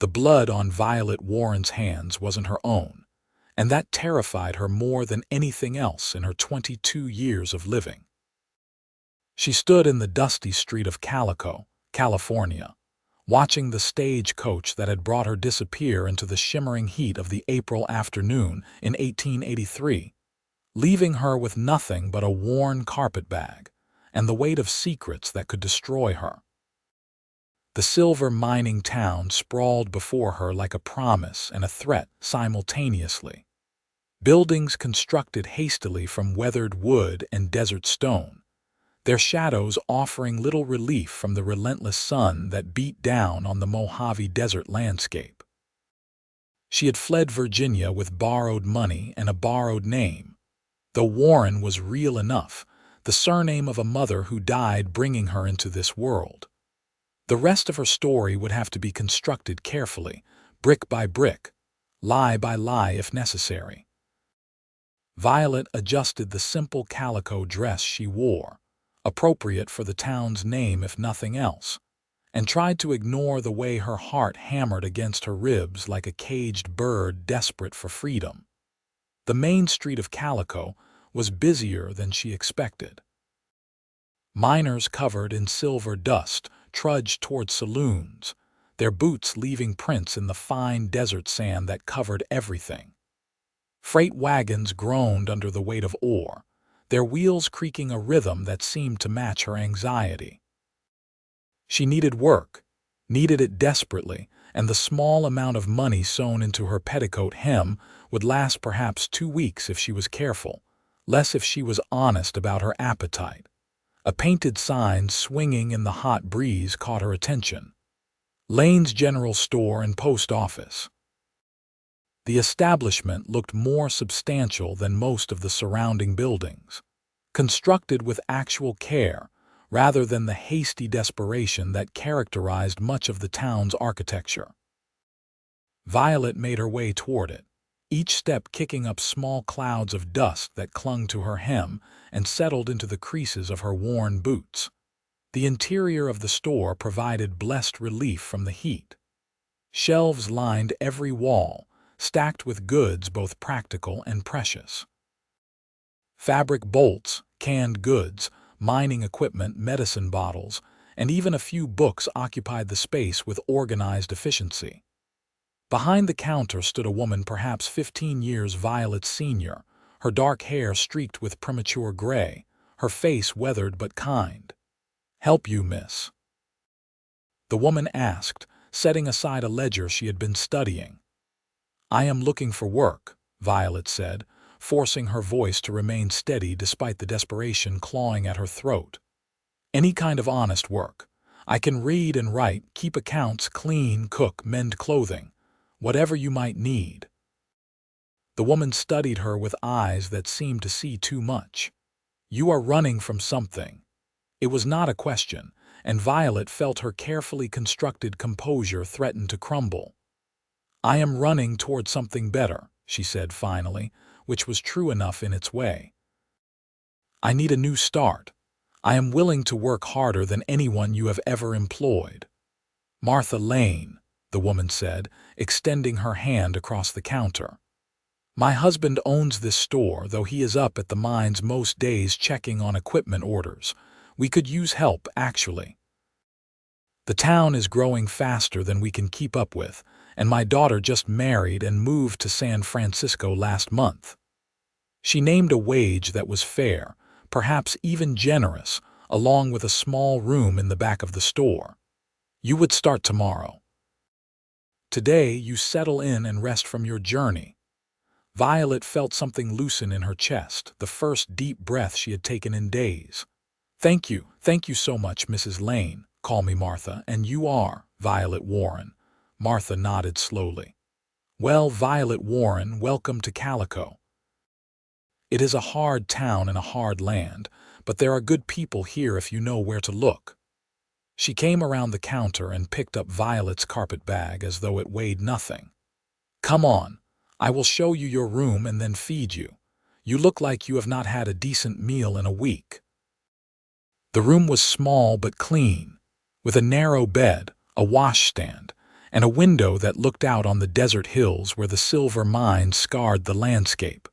The blood on Violet Warren's hands wasn't her own, and that terrified her more than anything else in her 22 years of living. She stood in the dusty street of Calico, California, watching the stagecoach that had brought her disappear into the shimmering heat of the April afternoon in 1883, leaving her with nothing but a worn carpetbag and the weight of secrets that could destroy her. The silver mining town sprawled before her like a promise and a threat simultaneously. Buildings constructed hastily from weathered wood and desert stone, their shadows offering little relief from the relentless sun that beat down on the Mojave Desert landscape. She had fled Virginia with borrowed money and a borrowed name, though Warren was real enough, the surname of a mother who died bringing her into this world. The rest of her story would have to be constructed carefully, brick by brick, lie by lie if necessary. Violet adjusted the simple calico dress she wore, appropriate for the town's name if nothing else, and tried to ignore the way her heart hammered against her ribs like a caged bird desperate for freedom. The main street of Calico was busier than she expected. Miners covered in silver dust trudged toward saloons, their boots leaving prints in the fine desert sand that covered everything. Freight wagons groaned under the weight of ore, their wheels creaking a rhythm that seemed to match her anxiety. She needed work, needed it desperately, and the small amount of money sewn into her petticoat hem would last perhaps 2 weeks if she was careful, less if she was honest about her appetite. A painted sign swinging in the hot breeze caught her attention. Lane's General Store and Post Office. The establishment looked more substantial than most of the surrounding buildings, constructed with actual care rather than the hasty desperation that characterized much of the town's architecture. Violet made her way toward it, each step kicking up small clouds of dust that clung to her hem and settled into the creases of her worn boots. The interior of the store provided blessed relief from the heat. Shelves lined every wall, stacked with goods both practical and precious. Fabric bolts, canned goods, mining equipment, medicine bottles, and even a few books occupied the space with organized efficiency. Behind the counter stood a woman perhaps 15 years Violet's senior, her dark hair streaked with premature gray, her face weathered but kind. "Help you, miss?" the woman asked, setting aside a ledger she had been studying. "I am looking for work," Violet said, forcing her voice to remain steady despite the desperation clawing at her throat. "Any kind of honest work. I can read and write, keep accounts, clean, cook, mend clothing, whatever you might need." The woman studied her with eyes that seemed to see too much. "You are running from something." It was not a question, and Violet felt her carefully constructed composure threaten to crumble. "I am running toward something better," she said finally, which was true enough in its way. "I need a new start. I am willing to work harder than anyone you have ever employed." "Martha Lane," the woman said, extending her hand across the counter. "My husband owns this store, though he is up at the mines most days checking on equipment orders. We could use help, actually. The town is growing faster than we can keep up with, and my daughter just married and moved to San Francisco last month." She named a wage that was fair, perhaps even generous, along with a small room in the back of the store. "You would start tomorrow. Today you settle in and rest from your journey." Violet felt something loosen in her chest, the first deep breath she had taken in days. Thank you so much, Mrs. Lane. Call me Martha, and you are Violet Warren." Martha nodded slowly. "Well, Violet Warren, welcome to Calico. It is a hard town and a hard land, but there are good people here if you know where to look." She came around the counter and picked up Violet's carpet bag as though it weighed nothing. "Come on, I will show you your room and then feed you. You look like you have not had a decent meal in a week." The room was small but clean, with a narrow bed, a washstand, and a window that looked out on the desert hills where the silver mines scarred the landscape.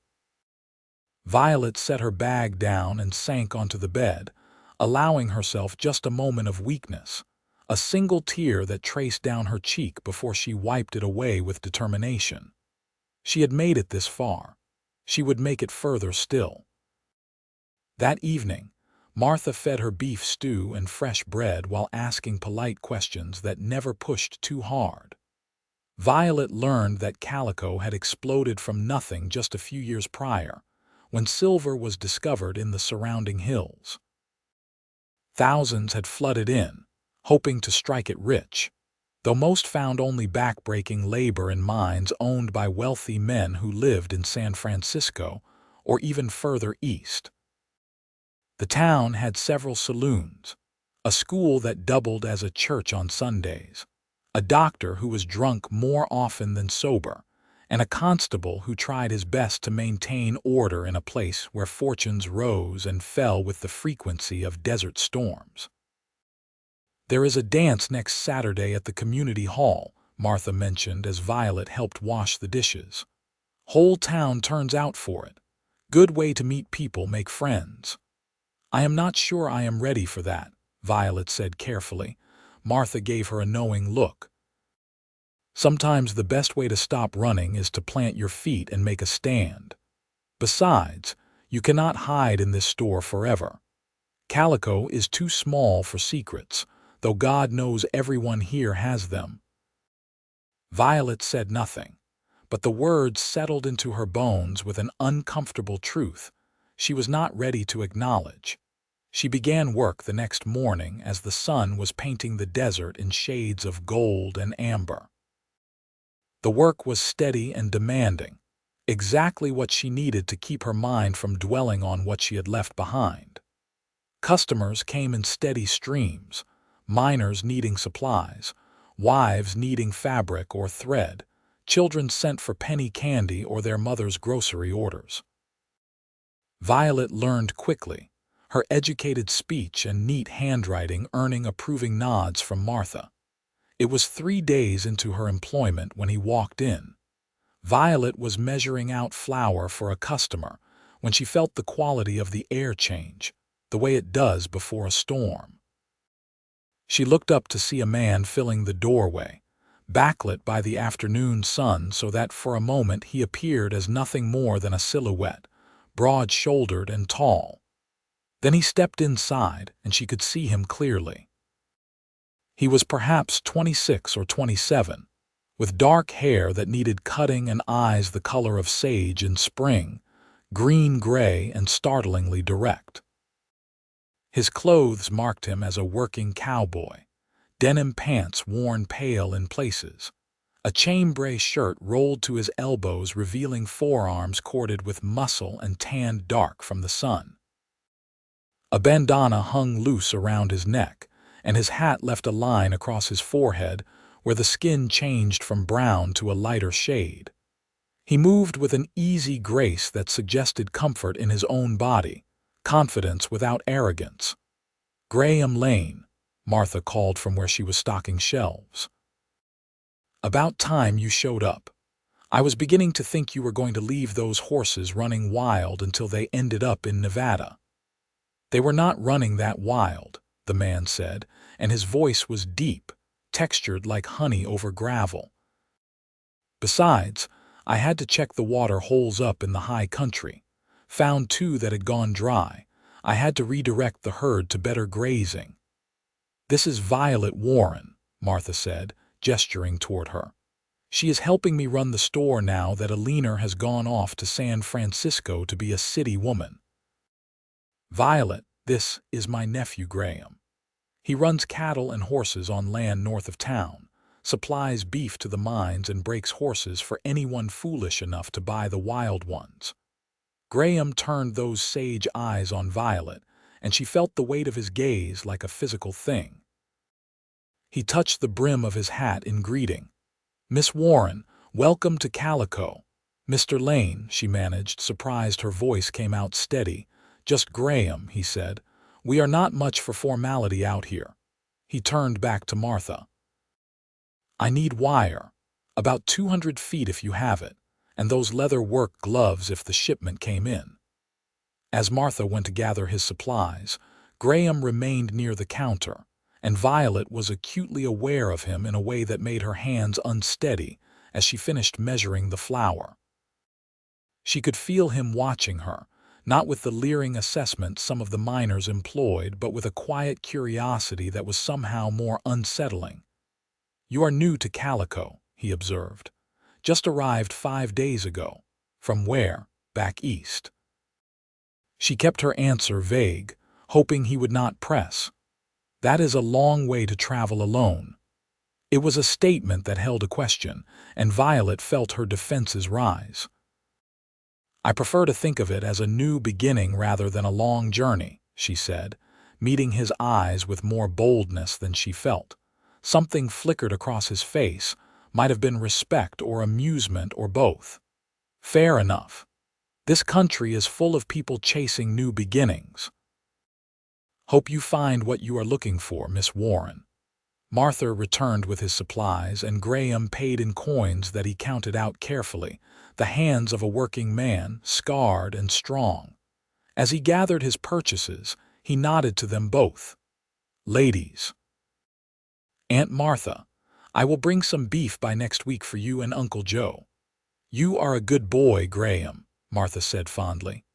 Violet set her bag down and sank onto the bed, allowing herself just a moment of weakness, a single tear that traced down her cheek before she wiped it away with determination. She had made it this far. She would make it further still. That evening, Martha fed her beef stew and fresh bread while asking polite questions that never pushed too hard. Violet learned that Calico had exploded from nothing just a few years prior, when silver was discovered in the surrounding hills. Thousands had flooded in, hoping to strike it rich, though most found only back-breaking labor in mines owned by wealthy men who lived in San Francisco or even further east. The town had several saloons, a school that doubled as a church on Sundays, a doctor who was drunk more often than sober, and a constable who tried his best to maintain order in a place where fortunes rose and fell with the frequency of desert storms. "There is a dance next Saturday at the community hall," Martha mentioned as Violet helped wash the dishes. "Whole town turns out for it. Good way to meet people, make friends." "I am not sure I am ready for that," Violet said carefully. Martha gave her a knowing look. "Sometimes the best way to stop running is to plant your feet and make a stand. Besides, you cannot hide in this store forever. Calico is too small for secrets, though God knows everyone here has them." Violet said nothing, but the words settled into her bones with an uncomfortable truth she was not ready to acknowledge. She began work the next morning as the sun was painting the desert in shades of gold and amber. The work was steady and demanding, exactly what she needed to keep her mind from dwelling on what she had left behind. Customers came in steady streams, miners needing supplies, wives needing fabric or thread, children sent for penny candy or their mother's grocery orders. Violet learned quickly, her educated speech and neat handwriting earning approving nods from Martha. It was 3 days into her employment when he walked in. Violet was measuring out flour for a customer when she felt the quality of the air change, the way it does before a storm. She looked up to see a man filling the doorway, backlit by the afternoon sun so that for a moment he appeared as nothing more than a silhouette, broad-shouldered and tall. Then he stepped inside, and she could see him clearly. He was perhaps 26 or 27, with dark hair that needed cutting and eyes the color of sage in spring, green-gray and startlingly direct. His clothes marked him as a working cowboy, denim pants worn pale in places, a chambray shirt rolled to his elbows revealing forearms corded with muscle and tanned dark from the sun. A bandana hung loose around his neck, and his hat left a line across his forehead where the skin changed from brown to a lighter shade. He moved with an easy grace that suggested comfort in his own body, confidence without arrogance. "Graham Lane," Martha called from where she was stocking shelves. "About time you showed up. I was beginning to think you were going to leave those horses running wild until they ended up in Nevada." "They were not running that wild," the man said, and his voice was deep, textured like honey over gravel. "Besides, I had to check the water holes up in the high country. Found 2 that had gone dry. I had to redirect the herd to better grazing." "This is Violet Warren," Martha said, gesturing toward her. "She is helping me run the store now that Alina has gone off to San Francisco to be a city woman." "Violet, this is my nephew Graham. He runs cattle and horses on land north of town, supplies beef to the mines and breaks horses for anyone foolish enough to buy the wild ones." Graham turned those sage eyes on Violet, and she felt the weight of his gaze like a physical thing. He touched the brim of his hat in greeting. "Miss Warren, welcome to Calico." "Mr. Lane," she managed, surprised her voice came out steady. "Just Graham," he said. "We are not much for formality out here." He turned back to Martha. I need wire, about 200 feet if you have it, and those leather work gloves if the shipment came in. As Martha went to gather his supplies, Graham remained near the counter, and Violet was acutely aware of him in a way that made her hands unsteady as she finished measuring the flour. She could feel him watching her, not with the leering assessment some of the miners employed, but with a quiet curiosity that was somehow more unsettling. "You are new to Calico," he observed. "Just arrived 5 days ago. From where? Back east." She kept her answer vague, hoping he would not press. "That is a long way to travel alone." It was a statement that held a question, and Violet felt her defenses rise. "I prefer to think of it as a new beginning rather than a long journey," she said, meeting his eyes with more boldness than she felt. Something flickered across his face, might have been respect or amusement or both. "Fair enough. This country is full of people chasing new beginnings. Hope you find what you are looking for, Miss Warren." Martha returned with his supplies, and Graham paid in coins that he counted out carefully, the hands of a working man, scarred and strong. As he gathered his purchases, he nodded to them both. "Ladies." "Aunt Martha, I will bring some beef by next week for you and Uncle Joe." "You are a good boy, Graham," Martha said fondly.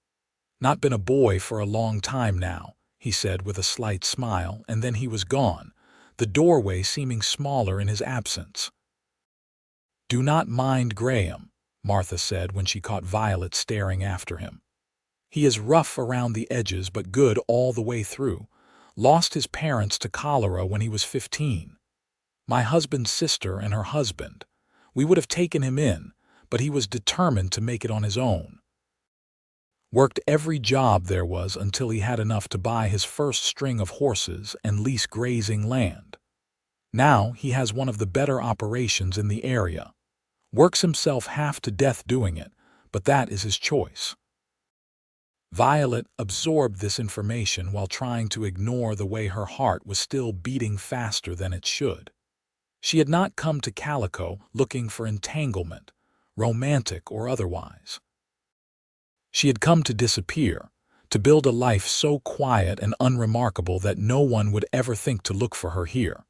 "Not been a boy for a long time now," he said with a slight smile, and then he was gone, the doorway seeming smaller in his absence. "Do not mind Graham," Martha said when she caught Violet staring after him. "He is rough around the edges but good all the way through. Lost his parents to cholera when he was 15. My husband's sister and her husband. We would have taken him in, but he was determined to make it on his own. Worked every job there was until he had enough to buy his first string of horses and lease grazing land. Now he has one of the better operations in the area. Works himself half to death doing it, but that is his choice." Violet absorbed this information while trying to ignore the way her heart was still beating faster than it should. She had not come to Calico looking for entanglement, romantic or otherwise. She had come to disappear, to build a life so quiet and unremarkable that no one would ever think to look for her here.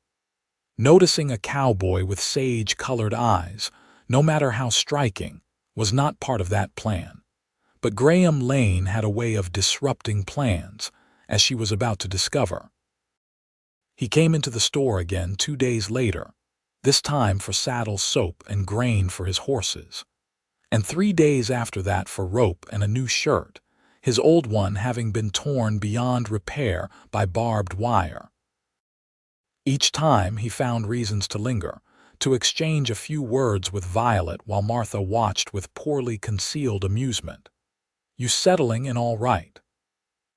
Noticing a cowboy with sage-colored eyes, no matter how striking, was not part of that plan. But Graham Lane had a way of disrupting plans, as she was about to discover. He came into the store again 2 days later, this time for saddle soap and grain for his horses, and 3 days after that for rope and a new shirt, his old one having been torn beyond repair by barbed wire. Each time he found reasons to linger, to exchange a few words with Violet while Martha watched with poorly concealed amusement. "You settling in all right?"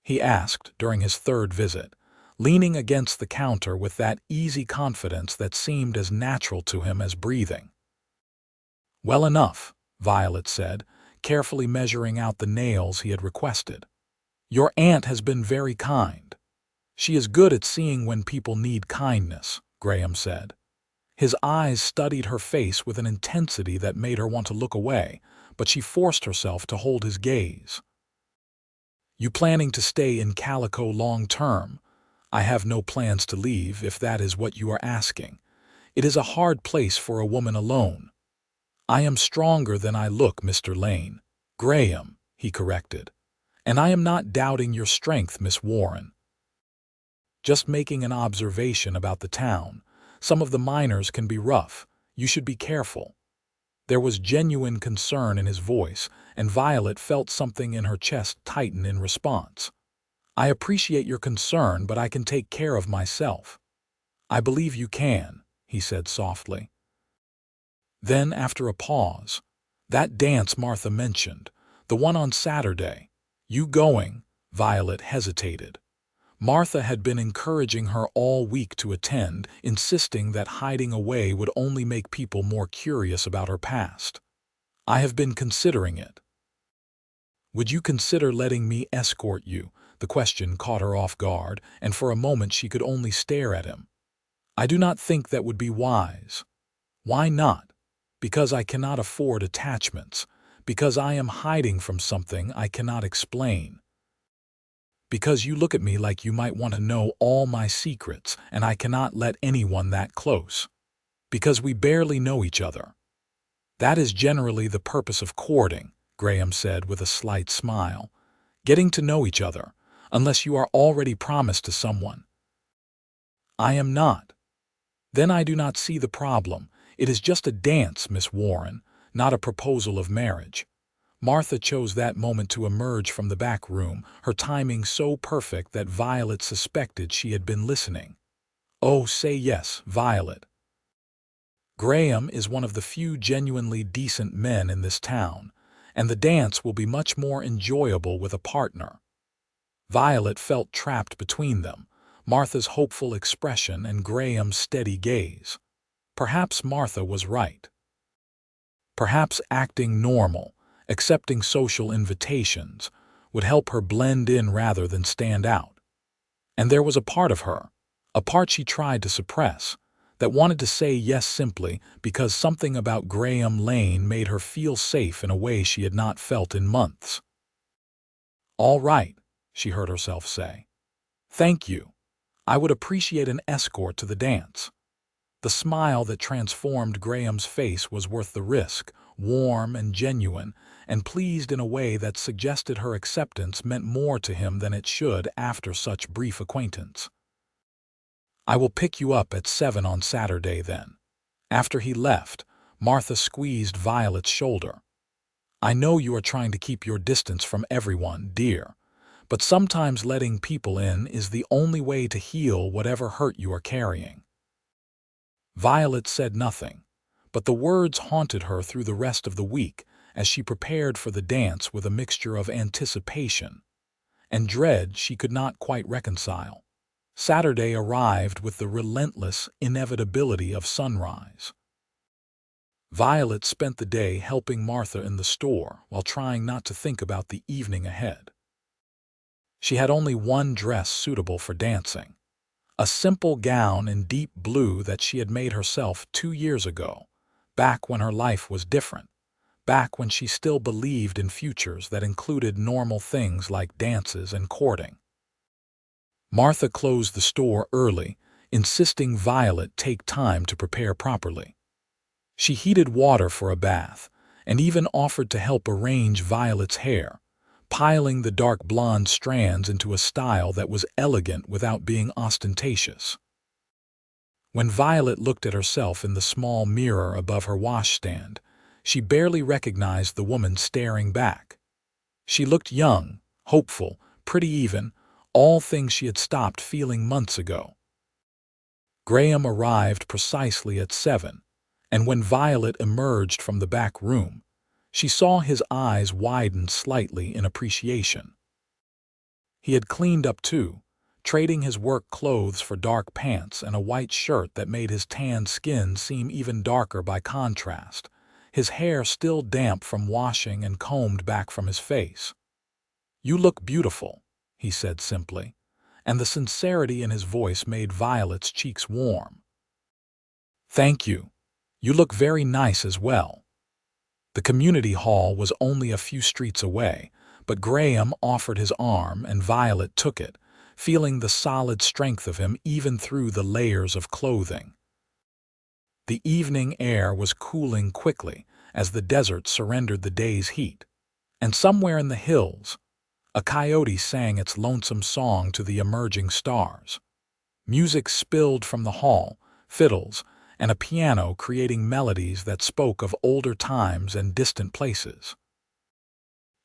he asked during his 3rd visit, leaning against the counter with that easy confidence that seemed as natural to him as breathing. "Well enough," Violet said, carefully measuring out the nails he had requested. "Your aunt has been very kind." "She is good at seeing when people need kindness," Graham said. His eyes studied her face with an intensity that made her want to look away, but she forced herself to hold his gaze. "You planning to stay in Calico long term?" "I have no plans to leave, if that is what you are asking. It is a hard place for a woman alone." "I am stronger than I look, Mr. Lane." "Graham," he corrected. "And I am not doubting your strength, Miss Warren. Just making an observation about the town. Some of the miners can be rough. You should be careful." There was genuine concern in his voice, and Violet felt something in her chest tighten in response. "I appreciate your concern, but I can take care of myself." "I believe you can," he said softly. Then, after a pause, "That dance Martha mentioned, the one on Saturday. You going?" Violet hesitated. Martha had been encouraging her all week to attend, insisting that hiding away would only make people more curious about her past. "I have been considering it." "Would you consider letting me escort you?" The question caught her off guard, and for a moment she could only stare at him. "I do not think that would be wise." Why not? Because I cannot afford attachments. Because I am hiding from something I cannot explain. Because you look at me like you might want to know all my secrets, and I cannot let anyone that close. Because we barely know each other. That is generally the purpose of courting, Graham said with a slight smile. Getting to know each other, unless you are already promised to someone. I am not. Then I do not see the problem. It is just a dance, Miss Warren, not a proposal of marriage. Martha chose that moment to emerge from the back room, her timing so perfect that Violet suspected she had been listening. Oh, say yes, Violet. Graham is one of the few genuinely decent men in this town, and the dance will be much more enjoyable with a partner. Violet felt trapped between them, Martha's hopeful expression and Graham's steady gaze. Perhaps Martha was right. Perhaps acting normal, accepting social invitations, would help her blend in rather than stand out. And there was a part of her, a part she tried to suppress, that wanted to say yes simply because something about Graham Lane made her feel safe in a way she had not felt in months. All right, she heard herself say. Thank you. I would appreciate an escort to the dance. The smile that transformed Graham's face was worth the risk, warm and genuine, and pleased in a way that suggested her acceptance meant more to him than it should after such brief acquaintance. I will pick you up at 7 on Saturday then. After he left, Martha squeezed Violet's shoulder. I know you are trying to keep your distance from everyone, dear, but sometimes letting people in is the only way to heal whatever hurt you are carrying. Violet said nothing, but the words haunted her through the rest of the week as she prepared for the dance with a mixture of anticipation and dread she could not quite reconcile. Saturday arrived with the relentless inevitability of sunrise. Violet spent the day helping Martha in the store while trying not to think about the evening ahead. She had only one dress suitable for dancing, a simple gown in deep blue that she had made herself 2 years ago, back when her life was different, back when she still believed in futures that included normal things like dances and courting. Martha closed the store early, insisting Violet take time to prepare properly. She heated water for a bath and even offered to help arrange Violet's hair, piling the dark blonde strands into a style that was elegant without being ostentatious. When Violet looked at herself in the small mirror above her washstand, she barely recognized the woman staring back. She looked young, hopeful, pretty even, all things she had stopped feeling months ago. Graham arrived precisely at 7, and when Violet emerged from the back room, she saw his eyes widen slightly in appreciation. He had cleaned up too, trading his work clothes for dark pants and a white shirt that made his tanned skin seem even darker by contrast, his hair still damp from washing and combed back from his face. "You look beautiful," he said simply, and the sincerity in his voice made Violet's cheeks warm. "Thank you. You look very nice as well." The community hall was only a few streets away, but Graham offered his arm and Violet took it, feeling the solid strength of him even through the layers of clothing. The evening air was cooling quickly as the desert surrendered the day's heat, and somewhere in the hills, a coyote sang its lonesome song to the emerging stars. Music spilled from the hall, fiddles, and a piano creating melodies that spoke of older times and distant places.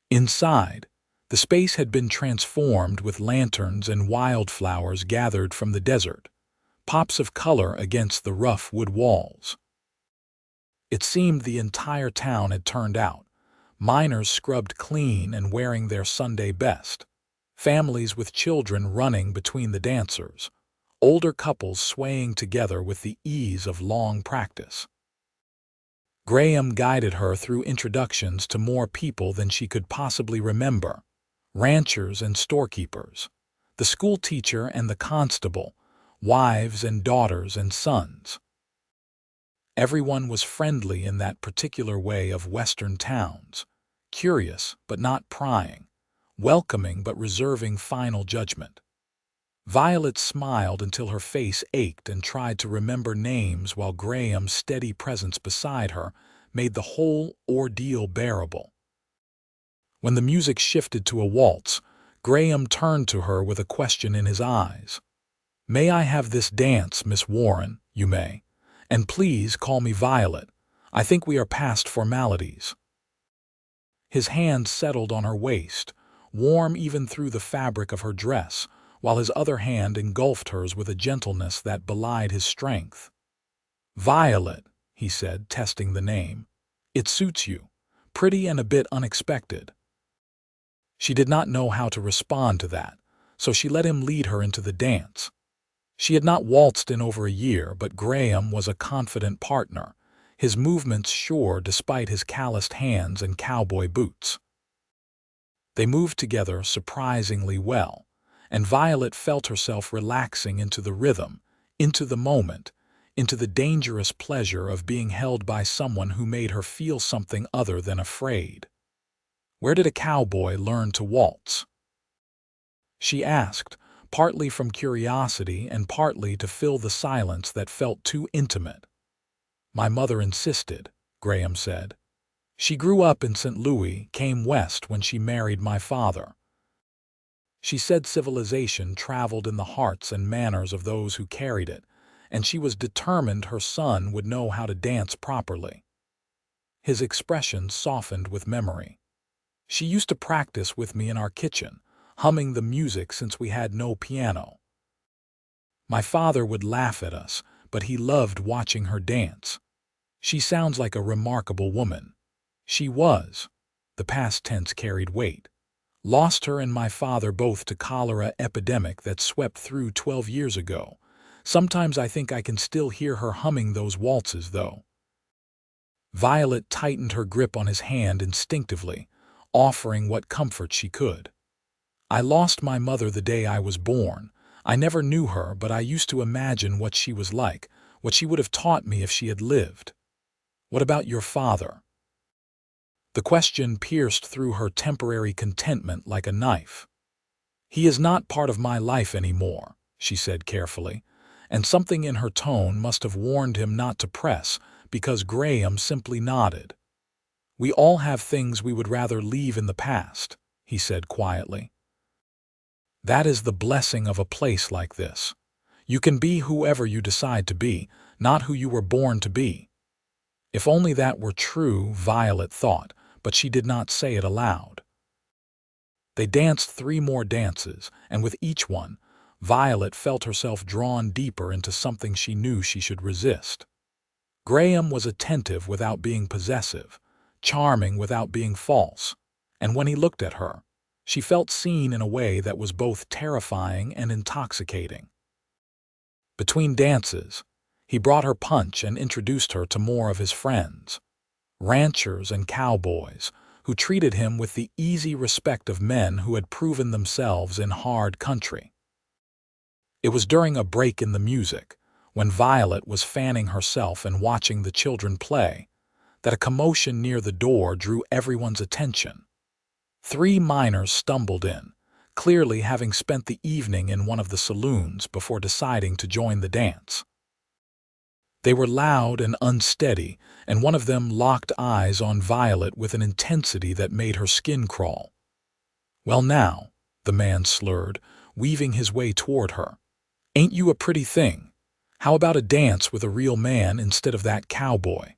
Inside, the space had been transformed with lanterns and wildflowers gathered from the desert, pops of color against the rough wood walls. It seemed the entire town had turned out, miners scrubbed clean and wearing their Sunday best, families with children running between the dancers, older couples swaying together with the ease of long practice. Graham guided her through introductions to more people than she could possibly remember, ranchers and storekeepers, the school teacher and the constable, wives and daughters and sons. Everyone was friendly in that particular way of Western towns, curious but not prying, welcoming but reserving final judgment. Violet smiled until her face ached and tried to remember names while Graham's steady presence beside her made the whole ordeal bearable. When the music shifted to a waltz, Graham turned to her with a question in his eyes. "May I have this dance, Miss Warren? You may. And please call me Violet. I think we are past formalities." His hand settled on her waist, warm even through the fabric of her dress, while his other hand engulfed hers with a gentleness that belied his strength. "Violet," he said, testing the name. "It suits you. Pretty and a bit unexpected." She did not know how to respond to that, so she let him lead her into the dance. She had not waltzed in over a year, but Graham was a confident partner, his movements sure despite his calloused hands and cowboy boots. They moved together surprisingly well, and Violet felt herself relaxing into the rhythm, into the moment, into the dangerous pleasure of being held by someone who made her feel something other than afraid. "Where did a cowboy learn to waltz?" she asked, partly from curiosity and partly to fill the silence that felt too intimate. "My mother insisted," Graham said. "She grew up in St. Louis, came west when she married my father. She said civilization traveled in the hearts and manners of those who carried it, and she was determined her son would know how to dance properly." His expression softened with memory. "She used to practice with me in our kitchen, humming the music since we had no piano. My father would laugh at us, but he loved watching her dance. She sounds like a remarkable woman. She was." The past tense carried weight. "Lost her and my father both to cholera epidemic that swept through 12 years ago. Sometimes I think I can still hear her humming those waltzes, though." Violet tightened her grip on his hand instinctively, offering what comfort she could. "I lost my mother the day I was born. I never knew her, but I used to imagine what she was like, what she would have taught me if she had lived." "What about your father?" The question pierced through her temporary contentment like a knife. "He is not part of my life anymore," she said carefully, and something in her tone must have warned him not to press, because Graham simply nodded. "We all have things we would rather leave in the past," he said quietly. "That is the blessing of a place like this. You can be whoever you decide to be, not who you were born to be." If only that were true, Violet thought, but she did not say it aloud. They danced 3 more dances, and with each one, Violet felt herself drawn deeper into something she knew she should resist. Graham was attentive without being possessive, charming without being false, and when he looked at her, she felt seen in a way that was both terrifying and intoxicating. Between dances, he brought her punch and introduced her to more of his friends, ranchers and cowboys, who treated him with the easy respect of men who had proven themselves in hard country. It was during a break in the music, when Violet was fanning herself and watching the children play, that a commotion near the door drew everyone's attention. 3 miners stumbled in, clearly having spent the evening in one of the saloons before deciding to join the dance. They were loud and unsteady, and one of them locked eyes on Violet with an intensity that made her skin crawl. "Well now," the man slurred, weaving his way toward her. "Ain't you a pretty thing? How about a dance with a real man instead of that cowboy?"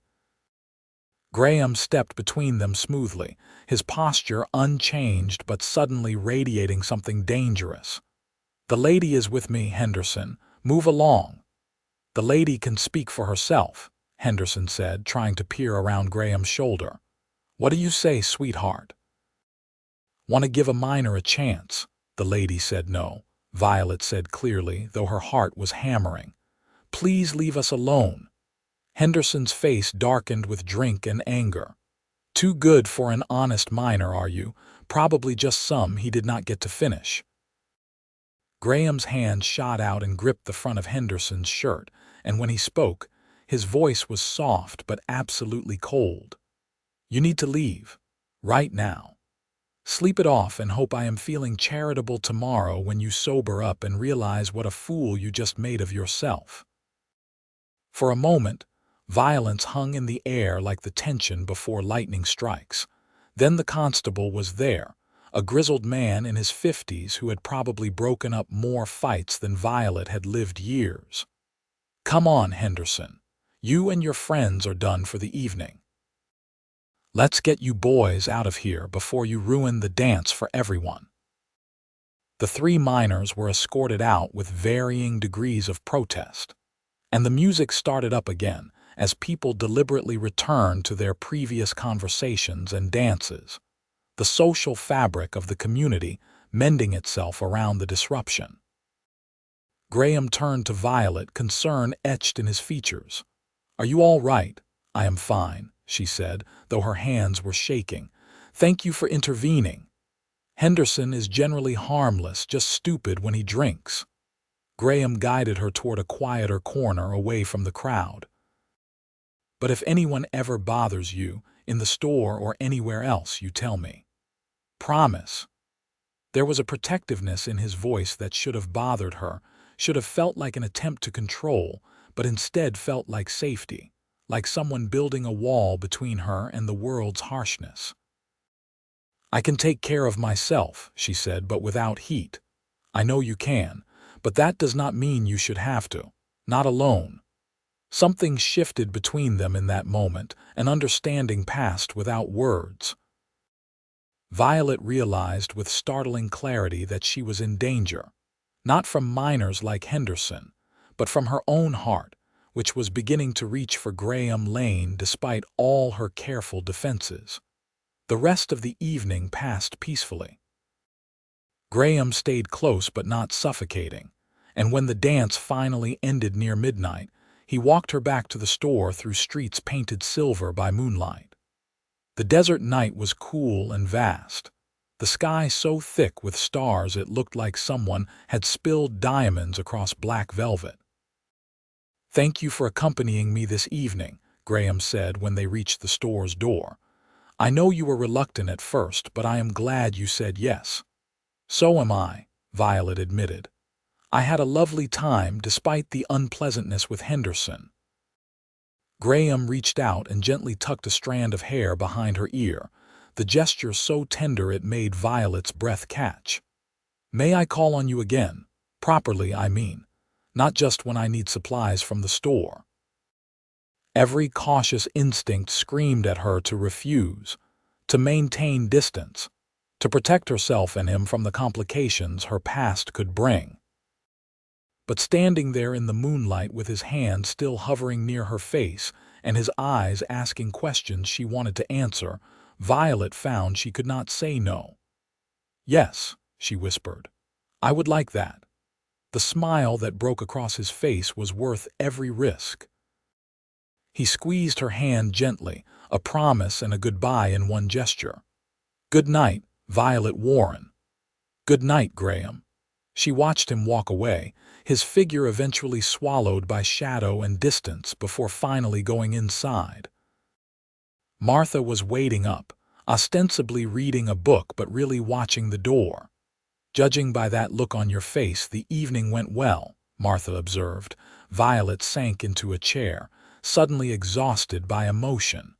Graham stepped between them smoothly, his posture unchanged but suddenly radiating something dangerous. "The lady is with me, Henderson. Move along." "The lady can speak for herself," Henderson said, trying to peer around Graham's shoulder. "What do you say, sweetheart?" "Want to give a miner a chance?" The lady said no. Violet said clearly, though her heart was hammering. "Please leave us alone." Henderson's face darkened with drink and anger. "Too good for an honest miner, are you? Probably just some he did not get to finish." Graham's hand shot out and gripped the front of Henderson's shirt, and when he spoke, His voice was soft but absolutely cold. "You need to leave. Right now. Sleep it off and hope I am feeling charitable tomorrow when you sober up and realize what a fool you just made of yourself." For a moment, violence hung in the air like the tension before lightning strikes. Then the constable was there, a grizzled man in his 50s who had probably broken up more fights than Violet had lived years. "Come on, Henderson. You and your friends are done for the evening. Let's get you boys out of here before you ruin the dance for everyone." The three miners were escorted out with varying degrees of protest, and the music started up again as people deliberately returned to their previous conversations and dances, the social fabric of the community mending itself around the disruption. Graham turned to Violet, concern etched in his features. "Are you all right?" "I am fine," she said, though her hands were shaking. "Thank you for intervening. Henderson is generally harmless, just stupid when he drinks." Graham guided her toward a quieter corner away from the crowd. "But if anyone ever bothers you, in the store or anywhere else, you tell me. Promise." There was a protectiveness in his voice that should have bothered her, should have felt like an attempt to control, but instead felt like safety, like someone building a wall between her and the world's harshness. "I can take care of myself," she said, "but without heat. I know you can, but that does not mean you should have to. Not alone." Something shifted between them in that moment, an understanding passed without words. Violet realized with startling clarity that she was in danger, not from miners like Henderson, but from her own heart, which was beginning to reach for Graham Lane despite all her careful defenses. The rest of the evening passed peacefully. Graham stayed close but not suffocating, and when the dance finally ended near midnight, he walked her back to the store through streets painted silver by moonlight. The desert night was cool and vast, the sky so thick with stars it looked like someone had spilled diamonds across black velvet. "Thank you for accompanying me this evening," Graham said when they reached the store's door. "I know you were reluctant at first, but I am glad you said yes." "So am I," Violet admitted. "I had a lovely time despite the unpleasantness with Henderson." Graham reached out and gently tucked a strand of hair behind her ear, the gesture so tender it made Violet's breath catch. "May I call on you again? Properly, I mean. Not just when I need supplies from the store." Every cautious instinct screamed at her to refuse, to maintain distance, to protect herself and him from the complications her past could bring. But standing there in the moonlight with his hand still hovering near her face and his eyes asking questions she wanted to answer, Violet found she could not say no. "Yes," she whispered. "I would like that." The smile that broke across his face was worth every risk. He squeezed her hand gently, a promise and a goodbye in one gesture. "Good night, Violet Warren." "Good night, Graham." She watched him walk away, his figure eventually swallowed by shadow and distance before finally going inside. Martha was waiting up, ostensibly reading a book but really watching the door. "Judging by that look on your face, the evening went well," Martha observed. Violet sank into a chair, suddenly exhausted by emotion.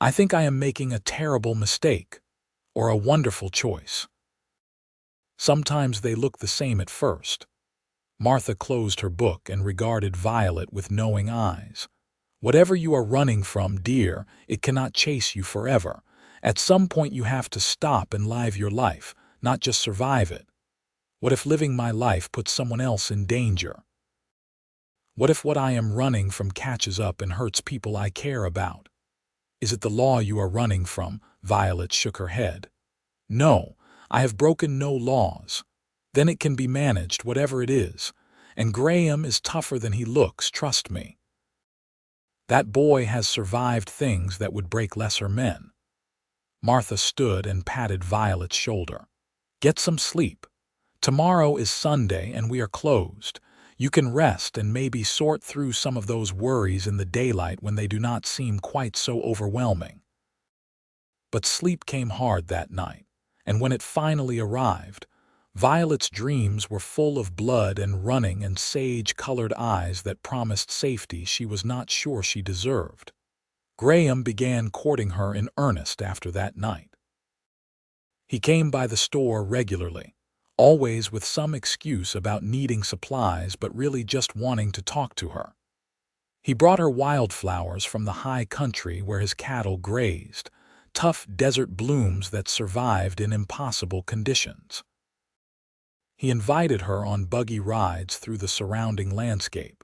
"I think I am making a terrible mistake, or a wonderful choice. Sometimes they look the same at first." Martha closed her book and regarded Violet with knowing eyes. "Whatever you are running from, dear, it cannot chase you forever. At some point you have to stop and live your life, not just survive it. What if living my life puts someone else in danger? What if what I am running from catches up and hurts people I care about?" "Is it the law you are running from?" Violet shook her head. "No, I have broken no laws. Then it can be managed, whatever it is. And Graham is tougher than he looks, trust me. That boy has survived things that would break lesser men." Martha stood and patted Violet's shoulder. "Get some sleep. Tomorrow is Sunday and we are closed. You can rest and maybe sort through some of those worries in the daylight when they do not seem quite so overwhelming. But sleep came hard that night, and when it finally arrived, Violet's dreams were full of blood and running and sage-colored eyes that promised safety she was not sure she deserved. Graham began courting her in earnest after that night. He came by the store regularly, always with some excuse about needing supplies but really just wanting to talk to her. He brought her wildflowers from the high country where his cattle grazed, tough desert blooms that survived in impossible conditions. He invited her on buggy rides through the surrounding landscape,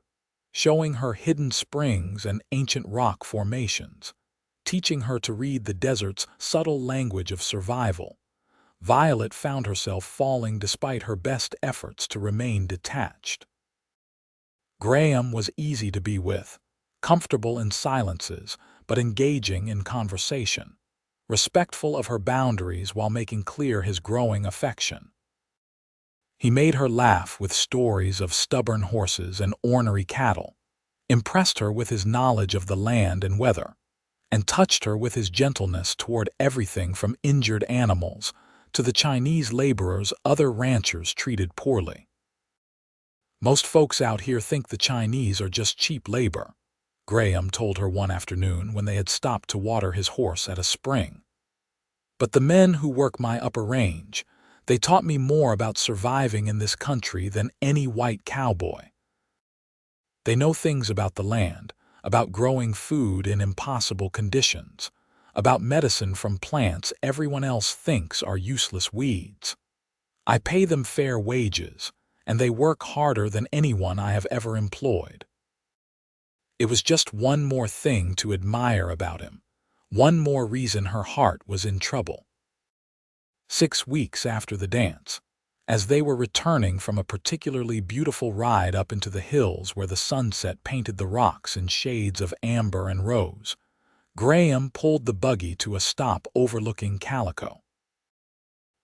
showing her hidden springs and ancient rock formations, teaching her to read the desert's subtle language of survival. Violet found herself falling despite her best efforts to remain detached. Graham was easy to be with, comfortable in silences, but engaging in conversation, respectful of her boundaries while making clear his growing affection. He made her laugh with stories of stubborn horses and ornery cattle, impressed her with his knowledge of the land and weather, and touched her with his gentleness toward everything from injured animals to the Chinese laborers other ranchers treated poorly. "Most folks out here think the Chinese are just cheap labor," Graham told her one afternoon when they had stopped to water his horse at a spring. "But the men who work my upper range, they taught me more about surviving in this country than any white cowboy. They know things about the land, about growing food in impossible conditions, about medicine from plants everyone else thinks are useless weeds. I pay them fair wages, and they work harder than anyone I have ever employed." It was just one more thing to admire about him, one more reason her heart was in trouble. 6 weeks after the dance, as they were returning from a particularly beautiful ride up into the hills where the sunset painted the rocks in shades of amber and rose, Graham pulled the buggy to a stop overlooking Calico.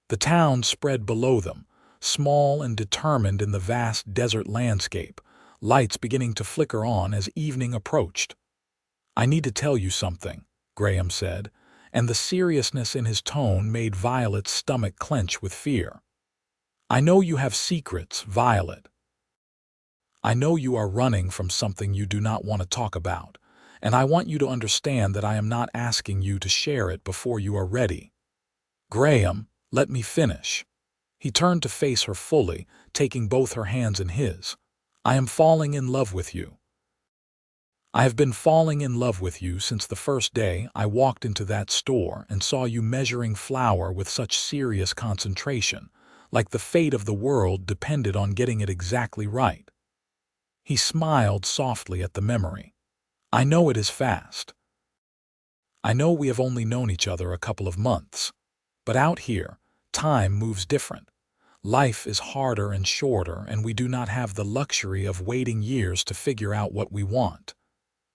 The town spread below them, small and determined in the vast desert landscape, lights beginning to flicker on as evening approached. "I need to tell you something," Graham said, and the seriousness in his tone made Violet's stomach clench with fear. "I know you have secrets, Violet. I know you are running from something you do not want to talk about, and I want you to understand that I am not asking you to share it before you are ready." "Graham, let me finish." He turned to face her fully, taking both her hands in his. "I am falling in love with you. I have been falling in love with you since the first day I walked into that store and saw you measuring flour with such serious concentration, like the fate of the world depended on getting it exactly right." He smiled softly at the memory. "I know it is fast. I know we have only known each other a couple of months. But out here, time moves different. Life is harder and shorter, and we do not have the luxury of waiting years to figure out what we want."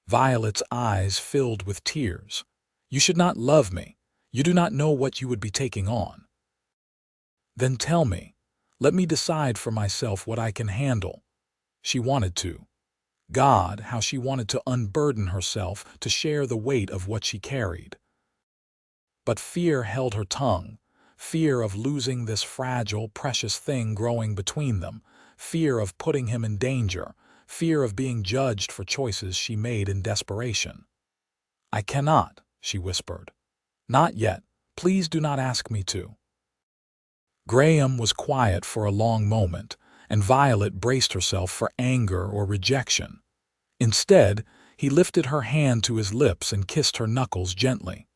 Violet's eyes filled with tears. "You should not love me. You do not know what you would be taking on." "Then tell me. Let me decide for myself what I can handle." She wanted to. God, how she wanted to unburden herself to share the weight of what she carried. But fear held her tongue, fear of losing this fragile, precious thing growing between them, fear of putting him in danger, fear of being judged for choices she made in desperation. "I cannot," she whispered. "Not yet. Please do not ask me to." Graham was quiet for a long moment, and Violet braced herself for anger or rejection. Instead, he lifted her hand to his lips and kissed her knuckles gently.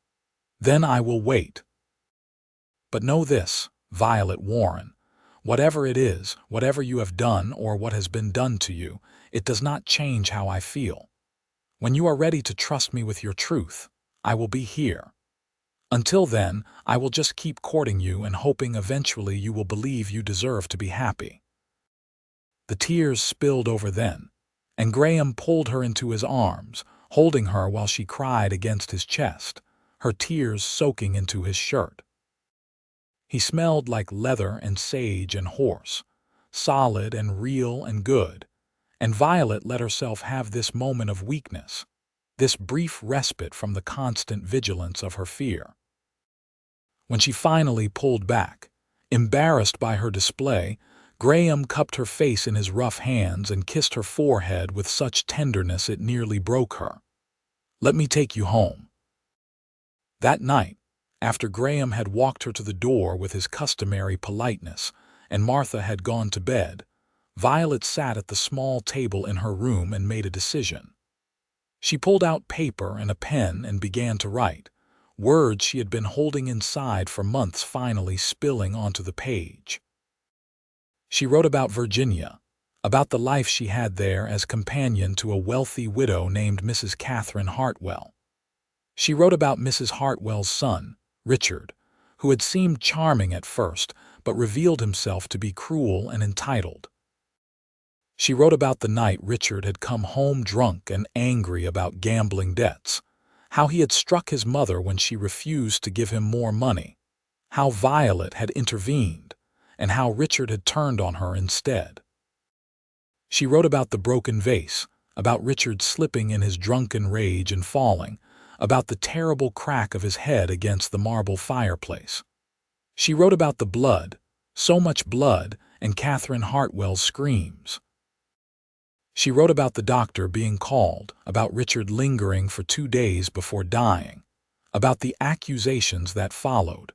"Then I will wait. But know this, Violet Warren, whatever it is, whatever you have done or what has been done to you, it does not change how I feel. When you are ready to trust me with your truth, I will be here. Until then, I will just keep courting you and hoping eventually you will believe you deserve to be happy." The tears spilled over then, and Graham pulled her into his arms, holding her while she cried against his chest, her tears soaking into his shirt. He smelled like leather and sage and horse, solid and real and good, and Violet let herself have this moment of weakness, this brief respite from the constant vigilance of her fear. When she finally pulled back, embarrassed by her display, Graham cupped her face in his rough hands and kissed her forehead with such tenderness it nearly broke her. "Let me take you home." That night, after Graham had walked her to the door with his customary politeness, and Martha had gone to bed, Violet sat at the small table in her room and made a decision. She pulled out paper and a pen and began to write, words she had been holding inside for months finally spilling onto the page. She wrote about Virginia, about the life she had there as companion to a wealthy widow named Mrs. Catherine Hartwell. She wrote about Mrs. Hartwell's son, Richard, who had seemed charming at first but revealed himself to be cruel and entitled. She wrote about the night Richard had come home drunk and angry about gambling debts, how he had struck his mother when she refused to give him more money, how Violet had intervened, and how Richard had turned on her instead. She wrote about the broken vase, about Richard slipping in his drunken rage and falling, about the terrible crack of his head against the marble fireplace. She wrote about the blood, so much blood, and Catherine Hartwell's screams. She wrote about the doctor being called, about Richard lingering for 2 days before dying, about the accusations that followed.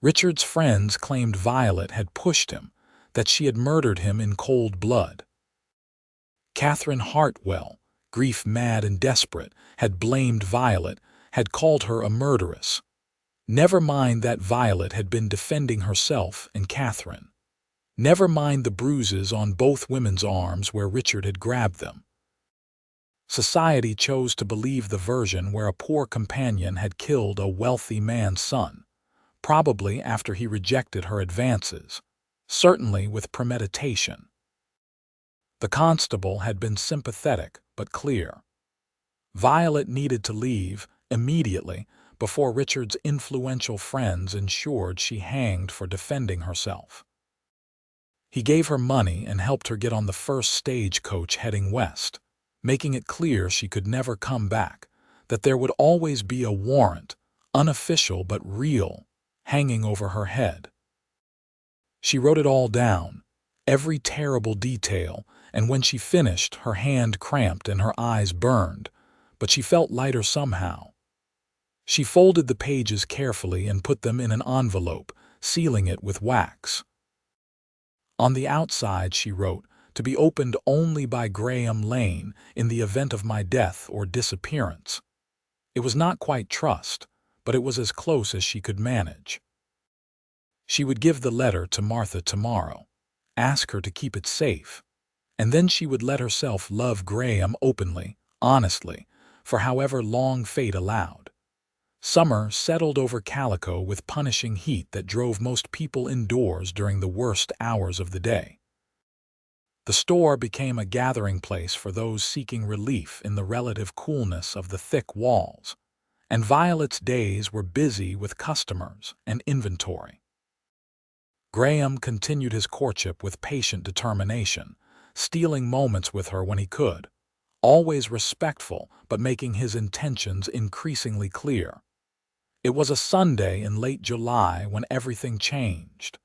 Richard's friends claimed Violet had pushed him, that she had murdered him in cold blood. Catherine Hartwell, grief-mad and desperate, had blamed Violet, had called her a murderess. Never mind that Violet had been defending herself and Catherine. Never mind the bruises on both women's arms where Richard had grabbed them. Society chose to believe the version where a poor companion had killed a wealthy man's son, probably after he rejected her advances, certainly with premeditation. The constable had been sympathetic but clear. Violet needed to leave immediately before Richard's influential friends ensured she hanged for defending herself. He gave her money and helped her get on the first stagecoach heading west, making it clear she could never come back, that there would always be a warrant, unofficial but real, hanging over her head. She wrote it all down, every terrible detail, and when she finished, her hand cramped and her eyes burned, but she felt lighter somehow. She folded the pages carefully and put them in an envelope, sealing it with wax. On the outside she wrote, "To be opened only by Graham Lane in the event of my death or disappearance." It was not quite trust, but it was as close as she could manage. She would give the letter to Martha tomorrow, ask her to keep it safe, and then she would let herself love Graham openly, honestly, for however long fate allowed. Summer settled over Calico with punishing heat that drove most people indoors during the worst hours of the day. The store became a gathering place for those seeking relief in the relative coolness of the thick walls, and Violet's days were busy with customers and inventory. Graham continued his courtship with patient determination, stealing moments with her when he could, always respectful but making his intentions increasingly clear. It was a Sunday in late July when everything changed.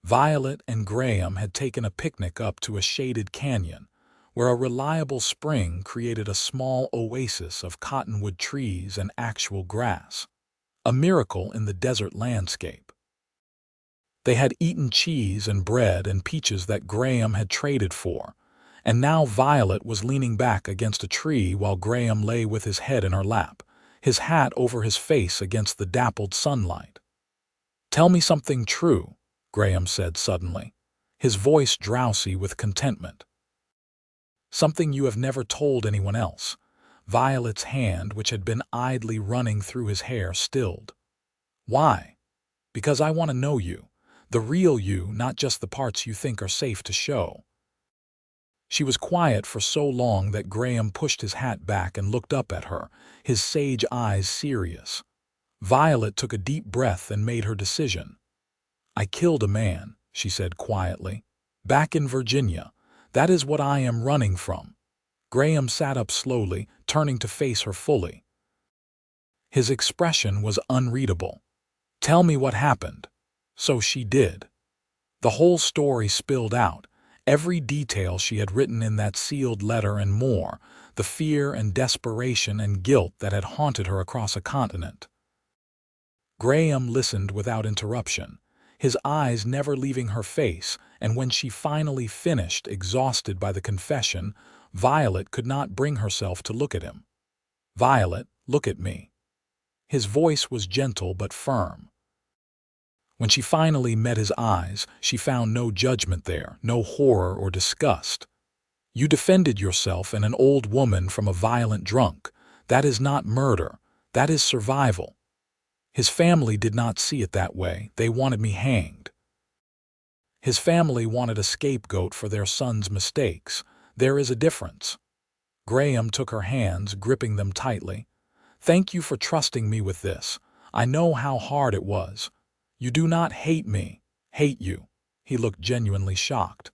Violet and Graham had taken a picnic up to a shaded canyon, where a reliable spring created a small oasis of cottonwood trees and actual grass, a miracle in the desert landscape. They had eaten cheese and bread and peaches that Graham had traded for, and now Violet was leaning back against a tree while Graham lay with his head in her lap, his hat over his face against the dappled sunlight. "Tell me something true," Graham said suddenly, his voice drowsy with contentment. "Something you have never told anyone else." Violet's hand, which had been idly running through his hair, stilled. "Why?" "Because I want to know you, the real you, not just the parts you think are safe to show." She was quiet for so long that Graham pushed his hat back and looked up at her, his sage eyes serious. Violet took a deep breath and made her decision. "I killed a man," she said quietly, "back in Virginia. That is what I am running from. Graham sat up slowly, turning to face her fully. His expression was unreadable. Tell me what happened. So she did. The whole story spilled out, every detail she had written in that sealed letter and more, the fear and desperation and guilt that had haunted her across a continent. Graham listened without interruption, his eyes never leaving her face, and when she finally finished, exhausted by the confession, Violet could not bring herself to look at him. "Violet, look at me." His voice was gentle but firm. When she finally met his eyes, she found no judgment there, no horror or disgust. "You defended yourself and an old woman from a violent drunk. That is not murder. That is survival. His family did not see it that way. They wanted me hanged." His family wanted a scapegoat for their son's mistakes. There is a difference. Graham took her hands, gripping them tightly. "Thank you for trusting me with this. I know how hard it was. You do not hate me. Hate you." He looked genuinely shocked.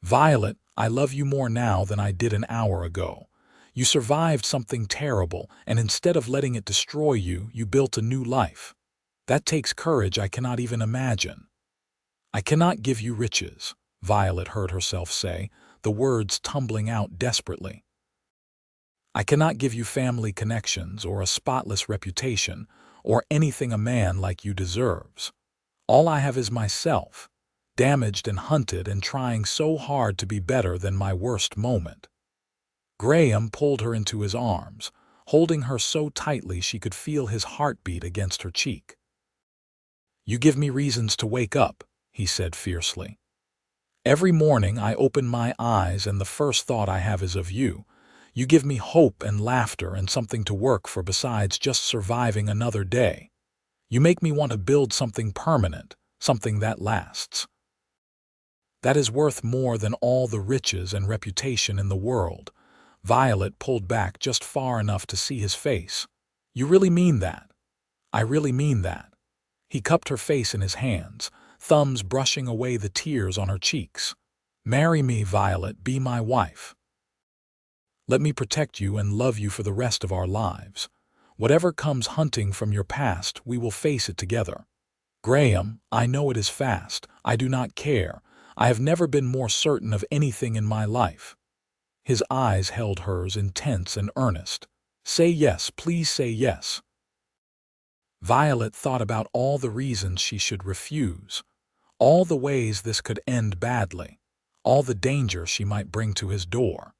"Violet, I love you more now than I did an hour ago. You survived something terrible, and instead of letting it destroy you, you built a new life. That takes courage I cannot even imagine." "I cannot give you riches," Violet heard herself say, the words tumbling out desperately. "I cannot give you family connections or a spotless reputation or anything a man like you deserves. All I have is myself, damaged and hunted and trying so hard to be better than my worst moment." Graham pulled her into his arms, holding her so tightly she could feel his heartbeat against her cheek. "You give me reasons to wake up," he said fiercely. "Every morning I open my eyes and the first thought I have is of you. You give me hope and laughter and something to work for besides just surviving another day. You make me want to build something permanent, something that lasts. That is worth more than all the riches and reputation in the world." Violet pulled back just far enough to see his face. "You really mean that?" "I really mean that." He cupped her face in his hands, thumbs brushing away the tears on her cheeks. "Marry me, Violet, be my wife. Let me protect you and love you for the rest of our lives. Whatever comes hunting from your past, we will face it together. Graham, I know it is fast. I do not care. I have never been more certain of anything in my life." His eyes held hers, intense and earnest. "Say yes, please say yes." Violet thought about all the reasons she should refuse, all the ways this could end badly, all the danger she might bring to his door.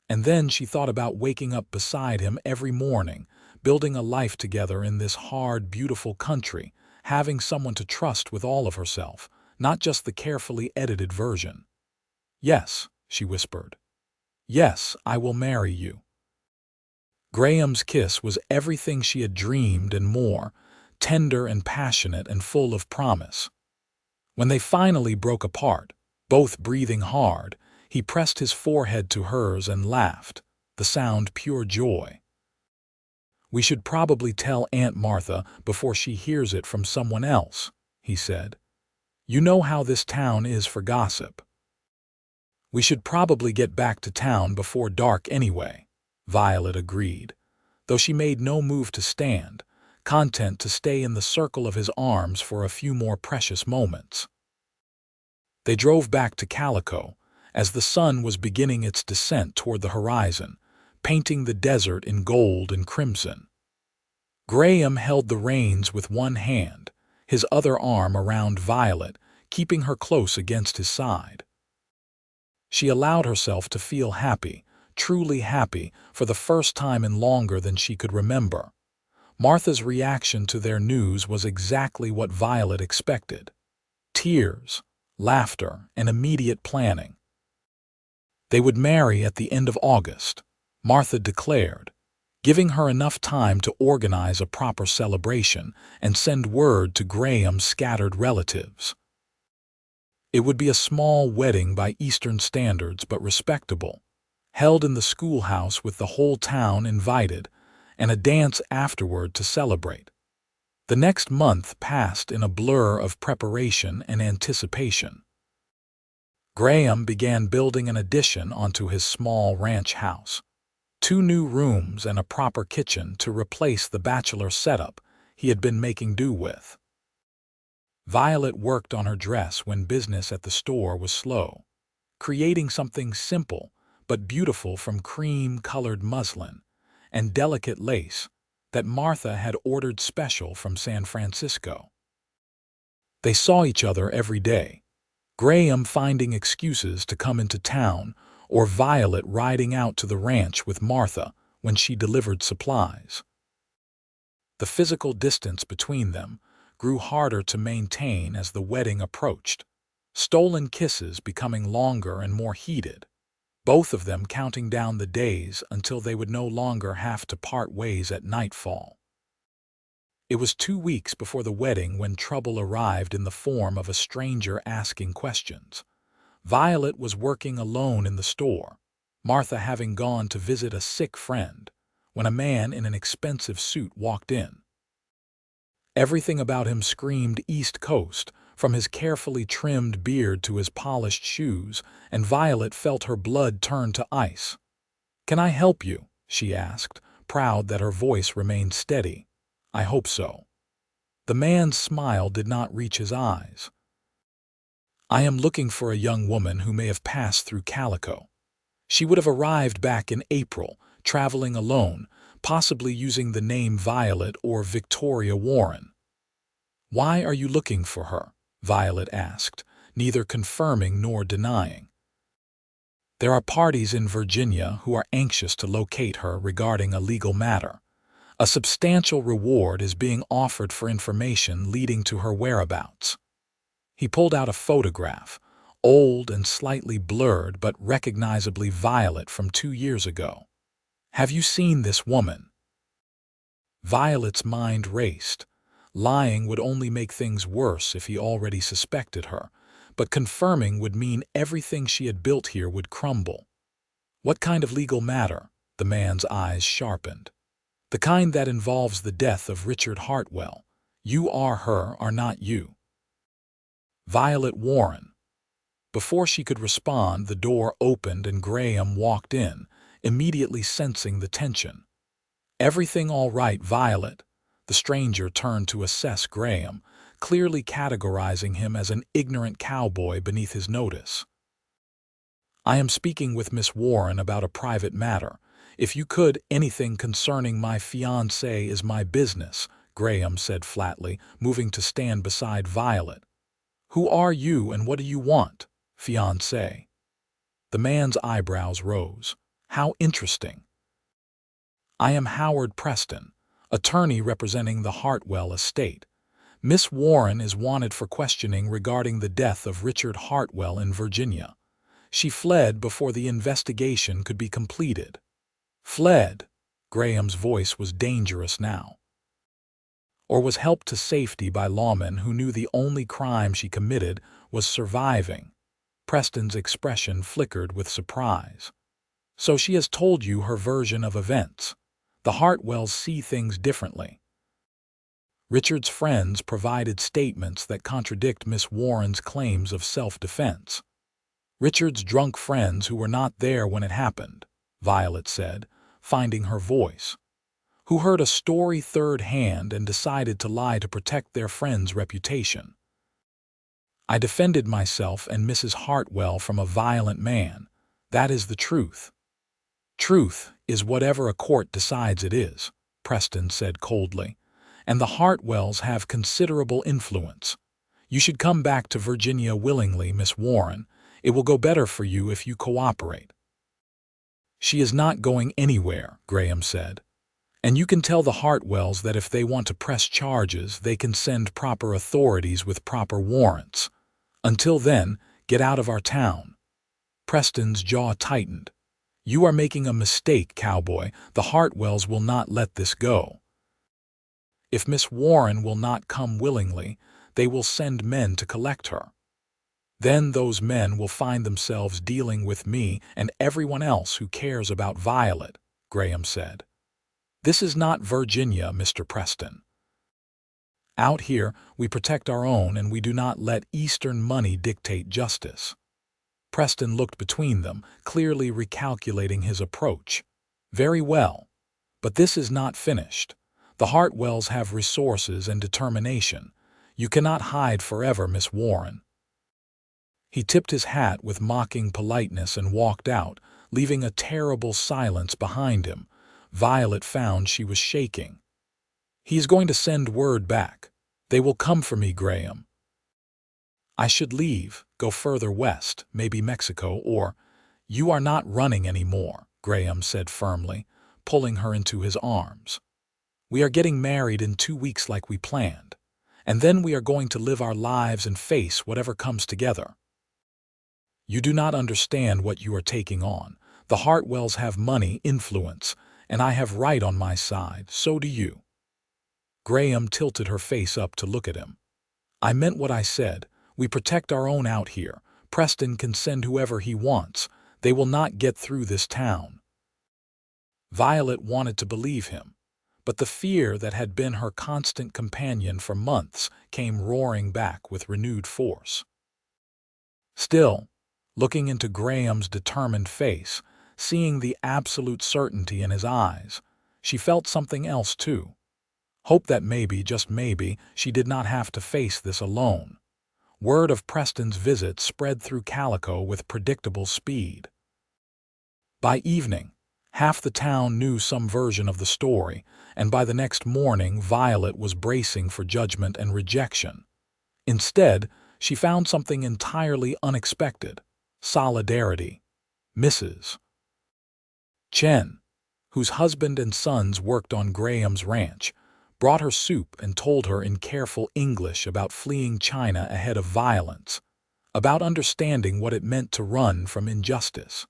And then she thought about waking up beside him every morning, building a life together in this hard, beautiful country, having someone to trust with all of herself, not just the carefully edited version. "Yes," she whispered. "Yes, I will marry you." Graham's kiss was everything she had dreamed and more, tender and passionate and full of promise. When they finally broke apart, both breathing hard, he pressed his forehead to hers and laughed, the sound pure joy. "We should probably tell Aunt Martha before she hears it from someone else," he said. "You know how this town is for gossip." "We should probably get back to town before dark anyway," Violet agreed, though she made no move to stand, content to stay in the circle of his arms for a few more precious moments. They drove back to Calico, as the sun was beginning its descent toward the horizon, painting the desert in gold and crimson. Graham held the reins with one hand, his other arm around Violet, keeping her close against his side. She allowed herself to feel happy, truly happy, for the first time in longer than she could remember. Martha's reaction to their news was exactly what Violet expected. Tears, laughter, and immediate planning. They would marry at the end of August, Martha declared, giving her enough time to organize a proper celebration and send word to Graham's scattered relatives. It would be a small wedding by Eastern standards but respectable, held in the schoolhouse with the whole town invited, and a dance afterward to celebrate. The next month passed in a blur of preparation and anticipation. Graham began building an addition onto his small ranch house. 2 new rooms and a proper kitchen to replace the bachelor setup he had been making do with. Violet worked on her dress when business at the store was slow, creating something simple but beautiful from cream-colored muslin and delicate lace that Martha had ordered special from San Francisco. They saw each other every day, Graham finding excuses to come into town or Violet riding out to the ranch with Martha when she delivered supplies. The physical distance between them grew harder to maintain as the wedding approached, stolen kisses becoming longer and more heated, both of them counting down the days until they would no longer have to part ways at nightfall. It was 2 weeks before the wedding when trouble arrived in the form of a stranger asking questions. Violet was working alone in the store, Martha having gone to visit a sick friend, when a man in an expensive suit walked in. Everything about him screamed East Coast, from his carefully trimmed beard to his polished shoes, and Violet felt her blood turn to ice. "Can I help you?" she asked, proud that her voice remained steady. "I hope so." The man's smile did not reach his eyes. "I am looking for a young woman who may have passed through Calico. She would have arrived back in April, traveling alone, possibly using the name Violet or Victoria Warren." "Why are you looking for her?" Violet asked, neither confirming nor denying. "There are parties in Virginia who are anxious to locate her regarding a legal matter. A substantial reward is being offered for information leading to her whereabouts." He pulled out a photograph, old and slightly blurred but recognizably Violet from 2 years ago. "Have you seen this woman?" Violet's mind raced. Lying would only make things worse if he already suspected her, but confirming would mean everything she had built here would crumble. "What kind of legal matter?" The man's eyes sharpened. "The kind that involves the death of Richard Hartwell. You are her, are not you?" "Violet Warren." Before she could respond, the door opened and Graham walked in, immediately sensing the tension. "Everything all right, Violet?" The stranger turned to assess Graham, clearly categorizing him as an ignorant cowboy beneath his notice. "I am speaking with Miss Warren about a private matter. If you could, anything concerning my fiancée is my business," Graham said flatly, moving to stand beside Violet. "Who are you and what do you want?" "Fiancée." The man's eyebrows rose. "How interesting." "I am Howard Preston, attorney representing the Hartwell estate. Miss Warren is wanted for questioning regarding the death of Richard Hartwell in Virginia. She fled before the investigation could be completed." "Fled?" Graham's voice was dangerous now. "Or was helped to safety by lawmen who knew the only crime she committed was surviving." Preston's expression flickered with surprise. "So she has told you her version of events. The Hartwells see things differently." Richard's friends provided statements that contradict Miss Warren's claims of self-defense. "Richard's drunk friends who were not there when it happened," Violet said, finding her voice. "Who heard a story third-hand and decided to lie to protect their friend's reputation. I defended myself and Mrs. Hartwell from a violent man. That is the truth." "Truth is whatever a court decides it is," Preston said coldly, "and the Hartwells have considerable influence. You should come back to Virginia willingly, Miss Warren. It will go better for you if you cooperate." "She is not going anywhere," Graham said. "And you can tell the Hartwells that if they want to press charges, they can send proper authorities with proper warrants. Until then, get out of our town." Preston's jaw tightened. "You are making a mistake, Cowboy. The Hartwells will not let this go. If Miss Warren will not come willingly, they will send men to collect her. Then those men will find themselves dealing with me and everyone else who cares about Violet," Graham said. "This is not Virginia, Mr. Preston. Out here, we protect our own and we do not let Eastern money dictate justice." Preston looked between them, clearly recalculating his approach. Very well. But this is not finished. The Hartwells have resources and determination. You cannot hide forever, Miss Warren. He tipped his hat with mocking politeness and walked out, leaving a terrible silence behind him. Violet found she was shaking. He is going to send word back. They will come for me, Graham. I should leave, go further west, maybe Mexico, or— You are not running anymore, Graham said firmly, pulling her into his arms. We are getting married in 2 weeks like we planned, and then we are going to live our lives and face whatever comes together. You do not understand what you are taking on. The Hartwells have money, influence, and I have right on my side, so do you. Graham tilted her face up to look at him. I meant what I said. We protect our own out here. Preston can send whoever he wants. They will not get through this town. Violet wanted to believe him, but the fear that had been her constant companion for months came roaring back with renewed force. Still, looking into Graham's determined face, seeing the absolute certainty in his eyes, she felt something else too. Hope that maybe, just maybe, she did not have to face this alone. Word of Preston's visit spread through Calico with predictable speed. By evening, half the town knew some version of the story, and by the next morning Violet was bracing for judgment and rejection. Instead, she found something entirely unexpected: solidarity. Mrs. Chen, whose husband and sons worked on Graham's ranch, brought her soup and told her in careful English about fleeing China ahead of violence, about understanding what it meant to run from injustice.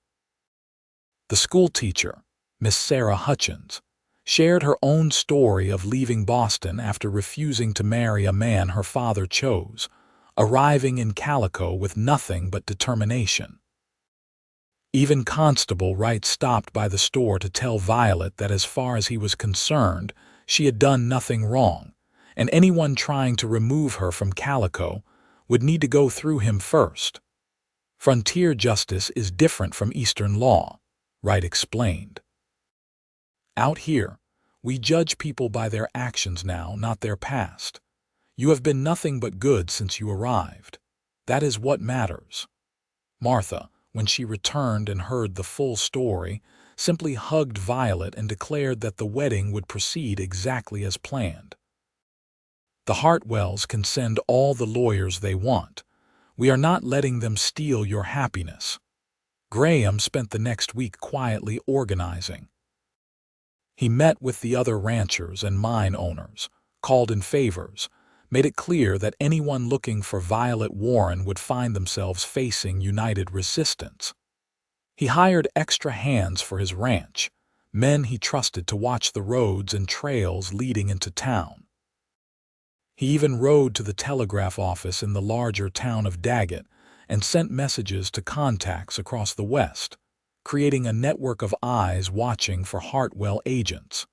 The schoolteacher, Miss Sarah Hutchins, shared her own story of leaving Boston after refusing to marry a man her father chose, arriving in Calico with nothing but determination. Even Constable Wright stopped by the store to tell Violet that as far as he was concerned, she had done nothing wrong, and anyone trying to remove her from Calico would need to go through him first. Frontier justice is different from Eastern law, Wright explained. Out here, we judge people by their actions now, not their past. You have been nothing but good since you arrived. That is what matters. Martha, when she returned and heard the full story, simply hugged Violet and declared that the wedding would proceed exactly as planned. The Hartwells can send all the lawyers they want. We are not letting them steal your happiness. Graham spent the next week quietly organizing. He met with the other ranchers and mine owners, called in favors, made it clear that anyone looking for Violet Warren would find themselves facing united resistance. He hired extra hands for his ranch, men he trusted to watch the roads and trails leading into town. He even rode to the telegraph office in the larger town of Daggett and sent messages to contacts across the West, creating a network of eyes watching for Hartwell agents.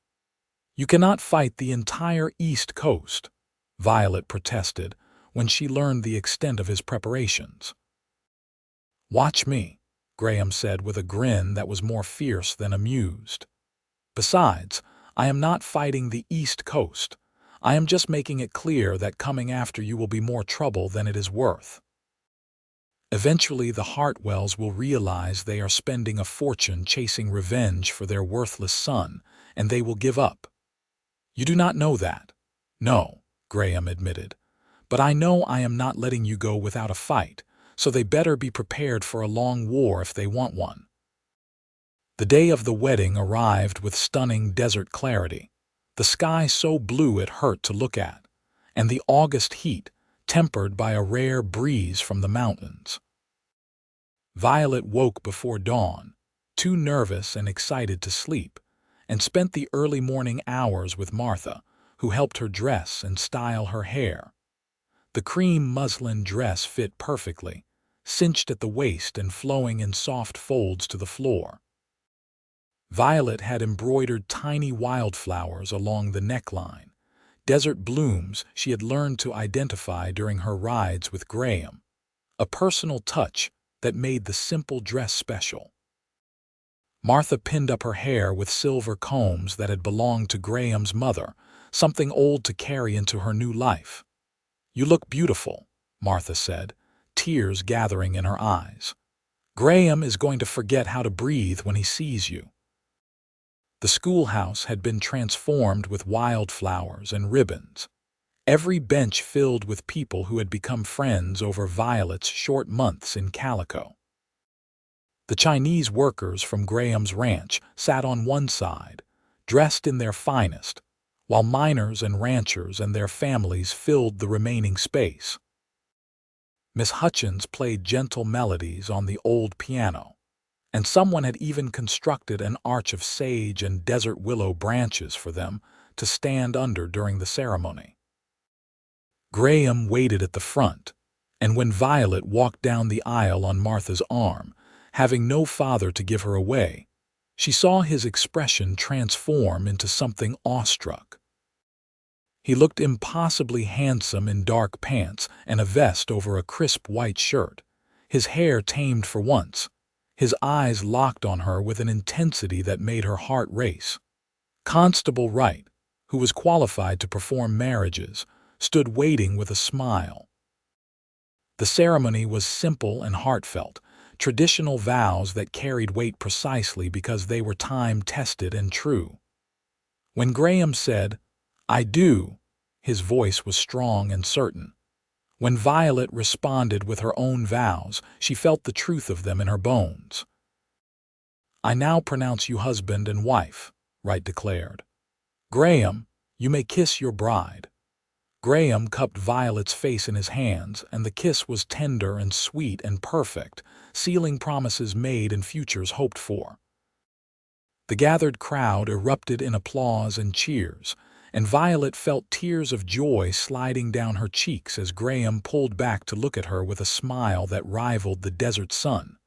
You cannot fight the entire East Coast, Violet protested when she learned the extent of his preparations. Watch me, Graham said with a grin that was more fierce than amused. Besides, I am not fighting the East Coast. I am just making it clear that coming after you will be more trouble than it is worth. Eventually, the Hartwells will realize they are spending a fortune chasing revenge for their worthless son, and they will give up. You do not know that. No, Graham admitted. But I know I am not letting you go without a fight, so they better be prepared for a long war if they want one. The day of the wedding arrived with stunning desert clarity, the sky so blue it hurt to look at, and the August heat tempered by a rare breeze from the mountains. Violet woke before dawn, too nervous and excited to sleep, and spent the early morning hours with Martha, who helped her dress and style her hair. The cream muslin dress fit perfectly, cinched at the waist and flowing in soft folds to the floor. Violet had embroidered tiny wildflowers along the neckline, desert blooms she had learned to identify during her rides with Graham. A personal touch that made the simple dress special. Martha pinned up her hair with silver combs that had belonged to Graham's mother, something old to carry into her new life. "You look beautiful," Martha said, tears gathering in her eyes. "Graham is going to forget how to breathe when he sees you." The schoolhouse had been transformed with wildflowers and ribbons, every bench filled with people who had become friends over Violet's short months in Calico. The Chinese workers from Graham's ranch sat on one side, dressed in their finest, while miners and ranchers and their families filled the remaining space. Miss Hutchins played gentle melodies on the old piano, and someone had even constructed an arch of sage and desert willow branches for them to stand under during the ceremony. Graham waited at the front, and when Violet walked down the aisle on Martha's arm, having no father to give her away, she saw his expression transform into something awestruck. He looked impossibly handsome in dark pants and a vest over a crisp white shirt, his hair tamed for once, his eyes locked on her with an intensity that made her heart race. Constable Wright, who was qualified to perform marriages, stood waiting with a smile. The ceremony was simple and heartfelt, traditional vows that carried weight precisely because they were time-tested and true. When Graham said, "I do," his voice was strong and certain. When Violet responded with her own vows, she felt the truth of them in her bones. "I now pronounce you husband and wife," Wright declared. "Graham, you may kiss your bride." Graham cupped Violet's face in his hands, and the kiss was tender and sweet and perfect, sealing promises made and futures hoped for. The gathered crowd erupted in applause and cheers, and Violet felt tears of joy sliding down her cheeks as Graham pulled back to look at her with a smile that rivaled the desert sun.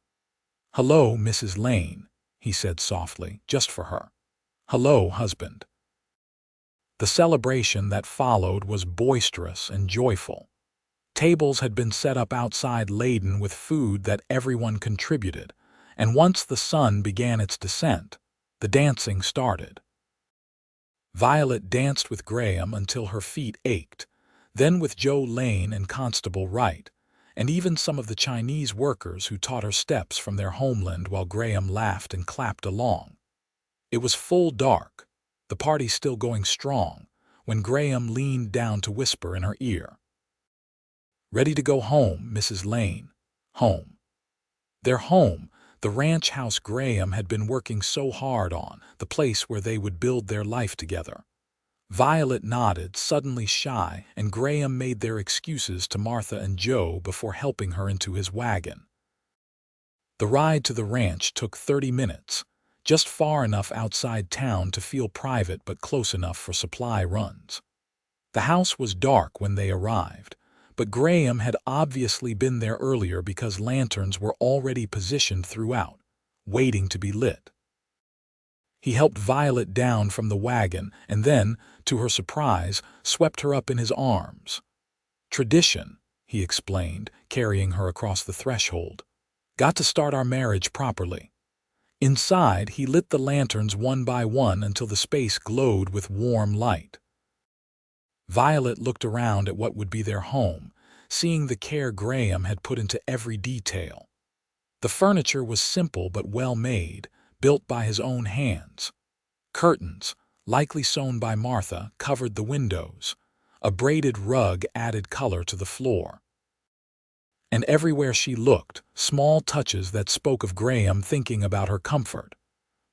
"Hello, Mrs. Lane," he said softly, just for her. "Hello, husband." The celebration that followed was boisterous and joyful. Tables had been set up outside laden with food that everyone contributed, and once the sun began its descent, the dancing started. Violet danced with Graham until her feet ached, then with Joe Lane and Constable Wright, and even some of the Chinese workers who taught her steps from their homeland while Graham laughed and clapped along. It was full dark, the party still going strong, when Graham leaned down to whisper in her ear. "Ready to go home, Mrs. Lane. Home." Their home, the ranch house Graham had been working so hard on, the place where they would build their life together. Violet nodded, suddenly shy, and Graham made their excuses to Martha and Joe before helping her into his wagon. The ride to the ranch took 30 minutes, just far enough outside town to feel private but close enough for supply runs. The house was dark when they arrived, but Graham had obviously been there earlier because lanterns were already positioned throughout, waiting to be lit. He helped Violet down from the wagon and then, to her surprise, swept her up in his arms. "Tradition," he explained, carrying her across the threshold. "Got to start our marriage properly." Inside, he lit the lanterns one by one until the space glowed with warm light. Violet looked around at what would be their home, seeing the care Graham had put into every detail. The furniture was simple but well made, built by his own hands. Curtains, likely sewn by Martha, covered the windows. A braided rug added color to the floor. And everywhere she looked, small touches that spoke of Graham thinking about her comfort.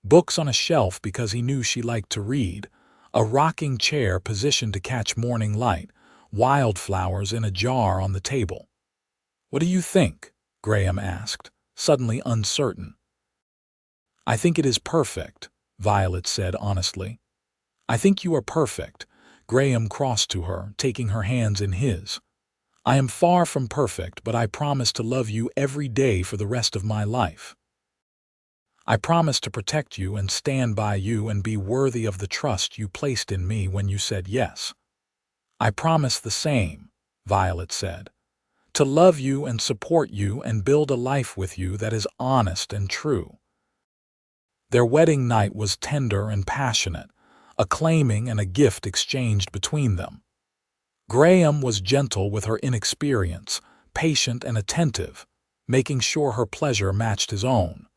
Books on a shelf because he knew she liked to read, a rocking chair positioned to catch morning light, wildflowers in a jar on the table. "What do you think?" Graham asked, suddenly uncertain. "I think it is perfect," Violet said honestly. "I think you are perfect." Graham crossed to her, taking her hands in his. "I am far from perfect, but I promise to love you every day for the rest of my life. I promise to protect you and stand by you and be worthy of the trust you placed in me when you said yes." "I promise the same," Violet said. To love you and support you and build a life with you that is honest and true. Their wedding night was tender and passionate, a claiming and a gift exchanged between them. Graham was gentle with her inexperience, patient and attentive, making sure her pleasure matched his own.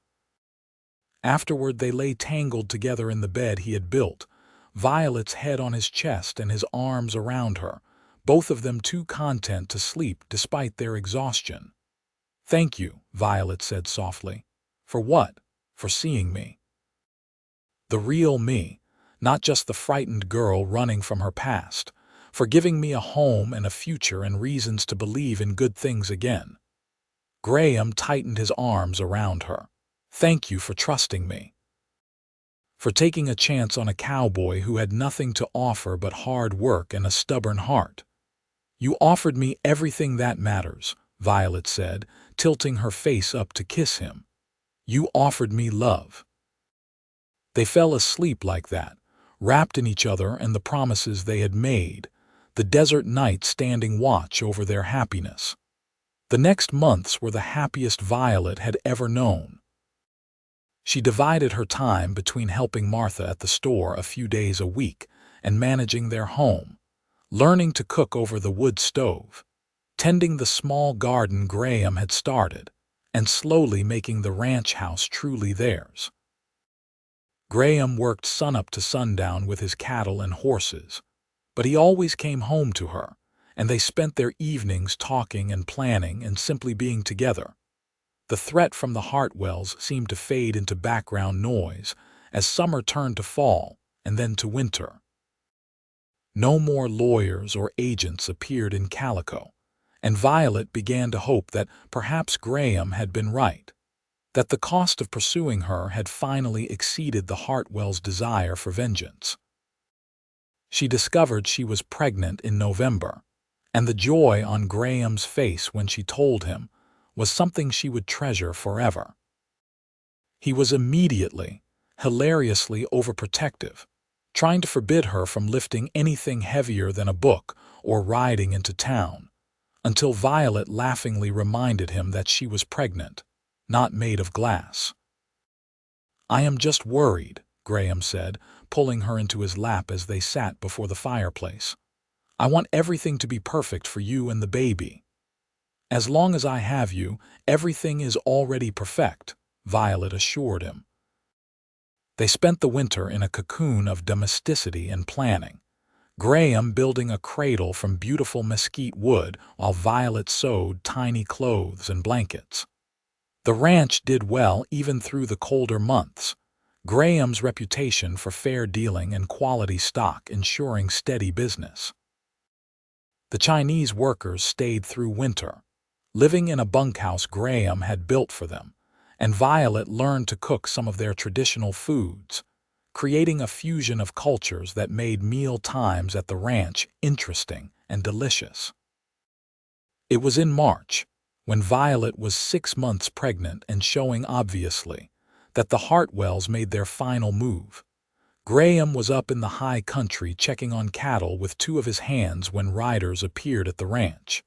Afterward, they lay tangled together in the bed he had built, Violet's head on his chest and his arms around her, both of them too content to sleep despite their exhaustion. "Thank you," Violet said softly. "For what?" "For seeing me. The real me, not just the frightened girl running from her past. For giving me a home and a future and reasons to believe in good things again." Graham tightened his arms around her. "Thank you for trusting me. For taking a chance on a cowboy who had nothing to offer but hard work and a stubborn heart." "You offered me everything that matters," Violet said, tilting her face up to kiss him. "You offered me love." They fell asleep like that, wrapped in each other and the promises they had made, the desert night standing watch over their happiness. The next months were the happiest Violet had ever known. She divided her time between helping Martha at the store a few days a week and managing their home, learning to cook over the wood stove, tending the small garden Graham had started, and slowly making the ranch house truly theirs. Graham worked sunup to sundown with his cattle and horses, but he always came home to her, and they spent their evenings talking and planning and simply being together. The threat from the Hartwells seemed to fade into background noise as summer turned to fall and then to winter. No more lawyers or agents appeared in Calico, and Violet began to hope that perhaps Graham had been right, that the cost of pursuing her had finally exceeded the Hartwells' desire for vengeance. She discovered she was pregnant in November, and the joy on Graham's face when she told him was something she would treasure forever. He was immediately, hilariously overprotective, trying to forbid her from lifting anything heavier than a book or riding into town, until Violet laughingly reminded him that she was pregnant, not made of glass. "I am just worried," Graham said, pulling her into his lap as they sat before the fireplace. "I want everything to be perfect for you and the baby." "As long as I have you, everything is already perfect," Violet assured him. They spent the winter in a cocoon of domesticity and planning, Graham building a cradle from beautiful mesquite wood while Violet sewed tiny clothes and blankets. The ranch did well even through the colder months, Graham's reputation for fair dealing and quality stock ensuring steady business. The Chinese workers stayed through winter, living in a bunkhouse Graham had built for them, and Violet learned to cook some of their traditional foods, creating a fusion of cultures that made meal times at the ranch interesting and delicious. It was in March, when Violet was 6 months pregnant and showing obviously, that the Hartwells made their final move. Graham was up in the high country checking on cattle with 2 of his hands when riders appeared at the ranch.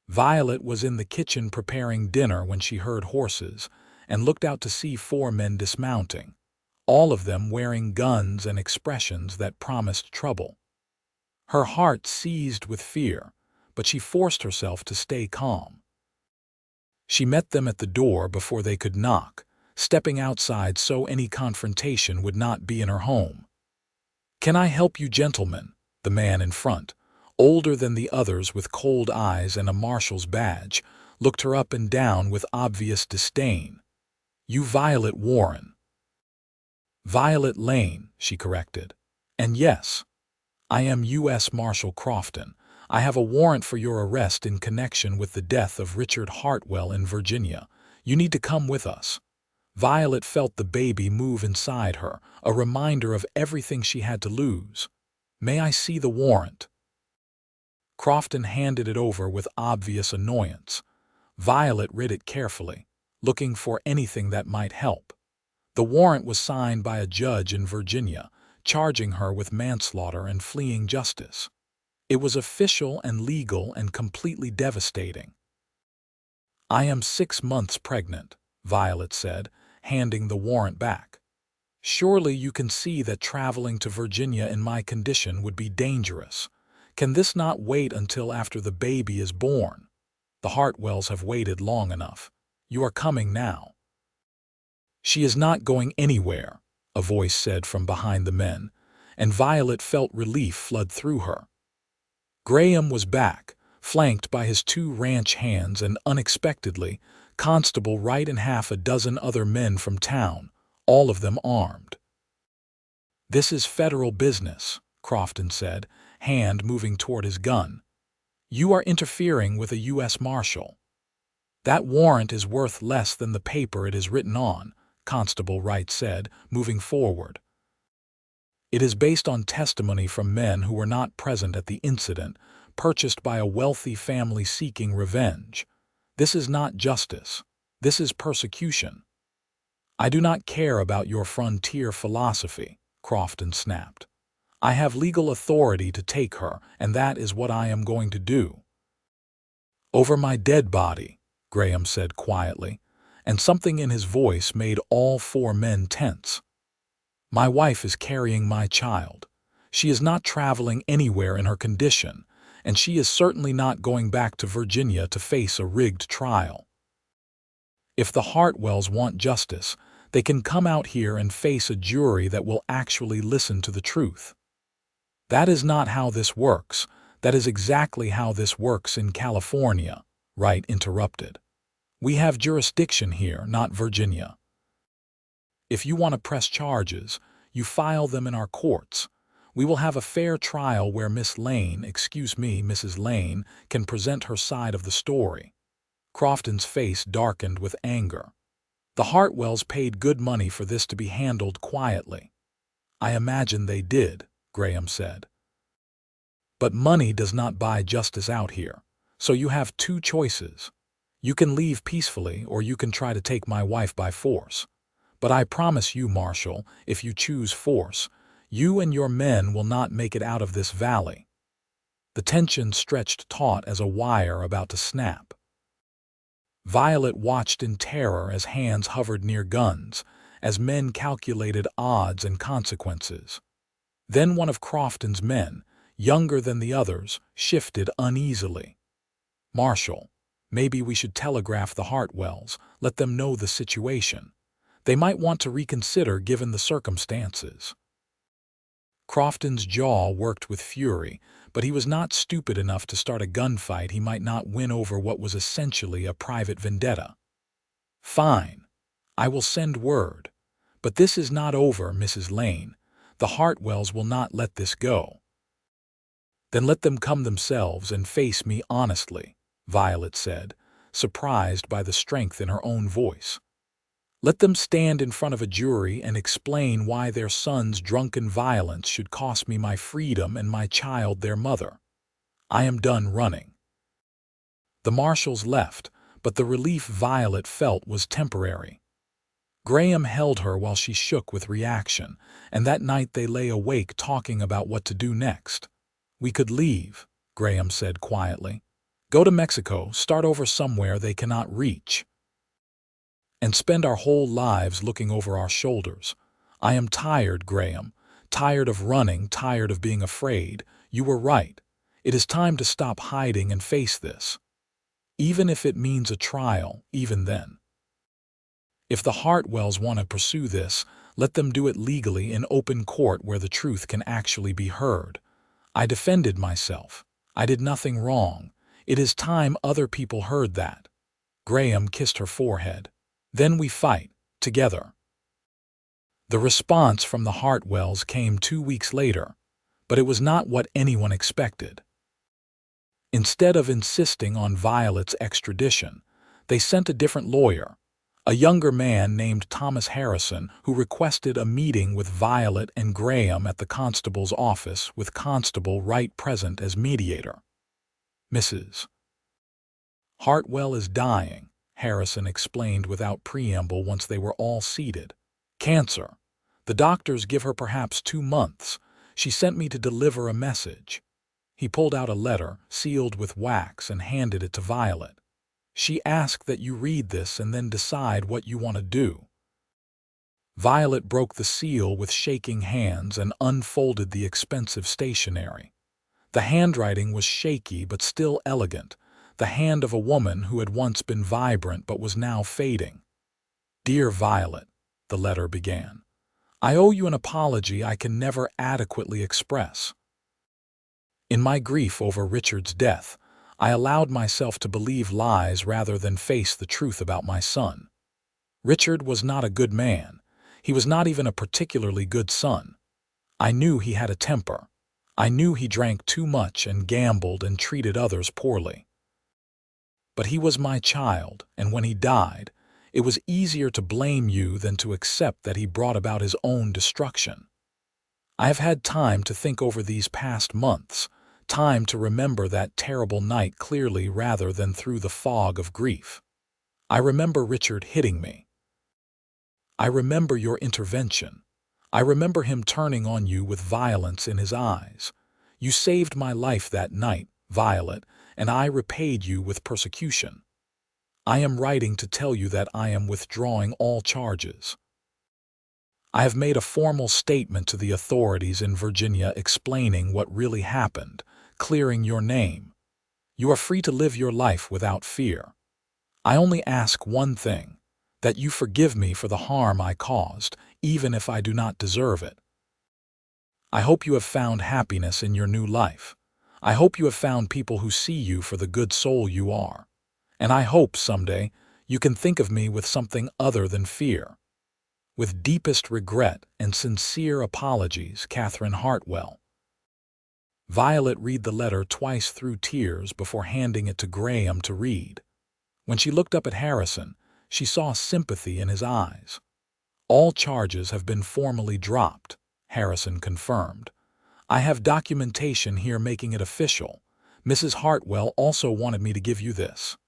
Violet was in the kitchen preparing dinner when she heard horses and looked out to see 4 men dismounting, all of them wearing guns and expressions that promised trouble. Her heart seized with fear, but she forced herself to stay calm. She met them at the door before they could knock, stepping outside so any confrontation would not be in her home. "Can I help you, gentlemen?" The man in front, older than the others with cold eyes and a marshal's badge, looked her up and down with obvious disdain. "You Violet Warren." "Violet Lane," she corrected. "And yes, I am U.S. Marshal Crofton. I have a warrant for your arrest in connection with the death of Richard Hartwell in Virginia. You need to come with us." Violet felt the baby move inside her, a reminder of everything she had to lose. "May I see the warrant?" Crofton handed it over with obvious annoyance. Violet read it carefully, looking for anything that might help. The warrant was signed by a judge in Virginia, charging her with manslaughter and fleeing justice. It was official and legal and completely devastating. "I am 6 months pregnant," Violet said, handing the warrant back. "Surely you can see that traveling to Virginia in my condition would be dangerous. Can this not wait until after the baby is born? The Hartwells have waited long enough. You are coming now." "She is not going anywhere," a voice said from behind the men, and Violet felt relief flood through her. Graham was back, flanked by his 2 ranch hands and, unexpectedly, Constable Wright and half a dozen other men from town, all of them armed. "This is federal business," Crofton said, hand moving toward his gun. "You are interfering with a U.S. Marshal." "That warrant is worth less than the paper it is written on," Constable Wright said, moving forward. "It is based on testimony from men who were not present at the incident, purchased by a wealthy family seeking revenge. This is not justice. This is persecution." "I do not care about your frontier philosophy," Crofton snapped. "I have legal authority to take her, and that is what I am going to do." "Over my dead body," Graham said quietly, and something in his voice made all 4 men tense. "My wife is carrying my child. She is not traveling anywhere in her condition, and she is certainly not going back to Virginia to face a rigged trial. If the Hartwells want justice, they can come out here and face a jury that will actually listen to the truth." "That is not how this works. That is exactly how this works in California," Wright interrupted. "We have jurisdiction here, not Virginia. If you want to press charges, you file them in our courts. We will have a fair trial where Mrs. Lane, can present her side of the story." Crofton's face darkened with anger. "The Hartwells paid good money for this to be handled quietly." "I imagine they did," Graham said. "But money does not buy justice out here, so you have 2 choices. You can leave peacefully or you can try to take my wife by force. But I promise you, Marshal, if you choose force, you and your men will not make it out of this valley." The tension stretched taut as a wire about to snap. Violet watched in terror as hands hovered near guns, as men calculated odds and consequences. Then one of Crofton's men, younger than the others, shifted uneasily. "Marshal, maybe we should telegraph the Hartwells, let them know the situation. They might want to reconsider given the circumstances." Crofton's jaw worked with fury, but he was not stupid enough to start a gunfight he might not win over what was essentially a private vendetta. "Fine. I will send word. But this is not over, Mrs. Lane. The Hartwells will not let this go." "Then let them come themselves and face me honestly," Violet said, surprised by the strength in her own voice. "Let them stand in front of a jury and explain why their son's drunken violence should cost me my freedom and my child their mother. I am done running." The marshals left, but the relief Violet felt was temporary. Graham held her while she shook with reaction, and that night they lay awake talking about what to do next. "We could leave," Graham said quietly. "Go to Mexico, start over somewhere they cannot reach, and spend our whole lives looking over our shoulders. I am tired, Graham. Tired of running, tired of being afraid. You were right. It is time to stop hiding and face this. Even if it means a trial, even then. If the Hartwells want to pursue this, let them do it legally in open court where the truth can actually be heard. I defended myself. I did nothing wrong. It is time other people heard that." Graham kissed her forehead. "Then we fight, together." The response from the Hartwells came 2 weeks later, but it was not what anyone expected. Instead of insisting on Violet's extradition, they sent a different lawyer, a younger man named Thomas Harrison, who requested a meeting with Violet and Graham at the constable's office with Constable Wright present as mediator. "Mrs. Hartwell is dying," Harrison explained without preamble once they were all seated. "Cancer. The doctors give her perhaps 2 months. She sent me to deliver a message." He pulled out a letter, sealed with wax, and handed it to Violet. "She asked that you read this and then decide what you want to do." Violet broke the seal with shaking hands and unfolded the expensive stationery. The handwriting was shaky but still elegant, the hand of a woman who had once been vibrant but was now fading. "Dear Violet," the letter began, "I owe you an apology I can never adequately express. In my grief over Richard's death, I allowed myself to believe lies rather than face the truth about my son. Richard was not a good man. He was not even a particularly good son. I knew he had a temper. I knew he drank too much and gambled and treated others poorly. But he was my child, and when he died, it was easier to blame you than to accept that he brought about his own destruction. I have had time to think over these past months, time to remember that terrible night clearly rather than through the fog of grief. I remember Richard hitting me. I remember your intervention. I remember him turning on you with violence in his eyes. You saved my life that night, Violet, and I repaid you with persecution. I am writing to tell you that I am withdrawing all charges. I have made a formal statement to the authorities in Virginia explaining what really happened, clearing your name. You are free to live your life without fear. I only ask one thing, that you forgive me for the harm I caused, even if I do not deserve it. I hope you have found happiness in your new life. I hope you have found people who see you for the good soul you are. And I hope someday you can think of me with something other than fear. With deepest regret and sincere apologies, Catherine Hartwell. Violet read the letter twice through tears before handing it to Graham to read. When she looked up at Harrison, she saw sympathy in his eyes. "All charges have been formally dropped," Harrison confirmed. "I have documentation here making it official. Mrs. Hartwell also wanted me to give you this."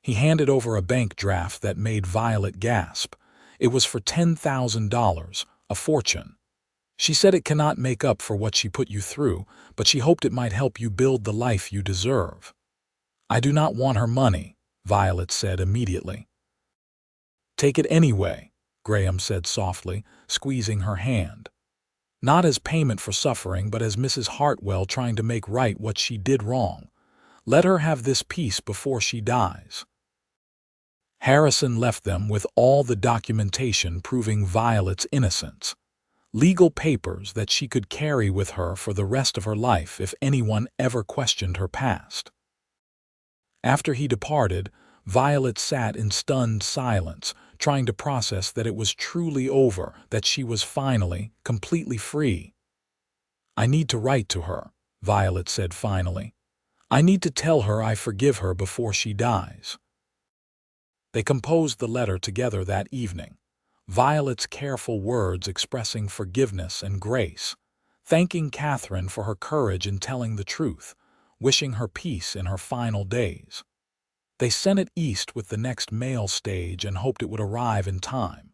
He handed over a bank draft that made Violet gasp. It was for $10,000, a fortune. She said it cannot make up for what she put you through, but she hoped it might help you build the life you deserve. "I do not want her money," Violet said immediately. "Take it anyway," Graham said softly, squeezing her hand. "Not as payment for suffering, but as Mrs. Hartwell trying to make right what she did wrong. Let her have this peace before she dies." Harrison left them with all the documentation proving Violet's innocence. Legal papers that she could carry with her for the rest of her life if anyone ever questioned her past. After he departed, Violet sat in stunned silence, trying to process that it was truly over, that she was finally, completely free. "I need to write to her," Violet said finally. "I need to tell her I forgive her before she dies." They composed the letter together that evening, Violet's careful words expressing forgiveness and grace, thanking Catherine for her courage in telling the truth, wishing her peace in her final days. They sent it east with the next mail stage and hoped it would arrive in time.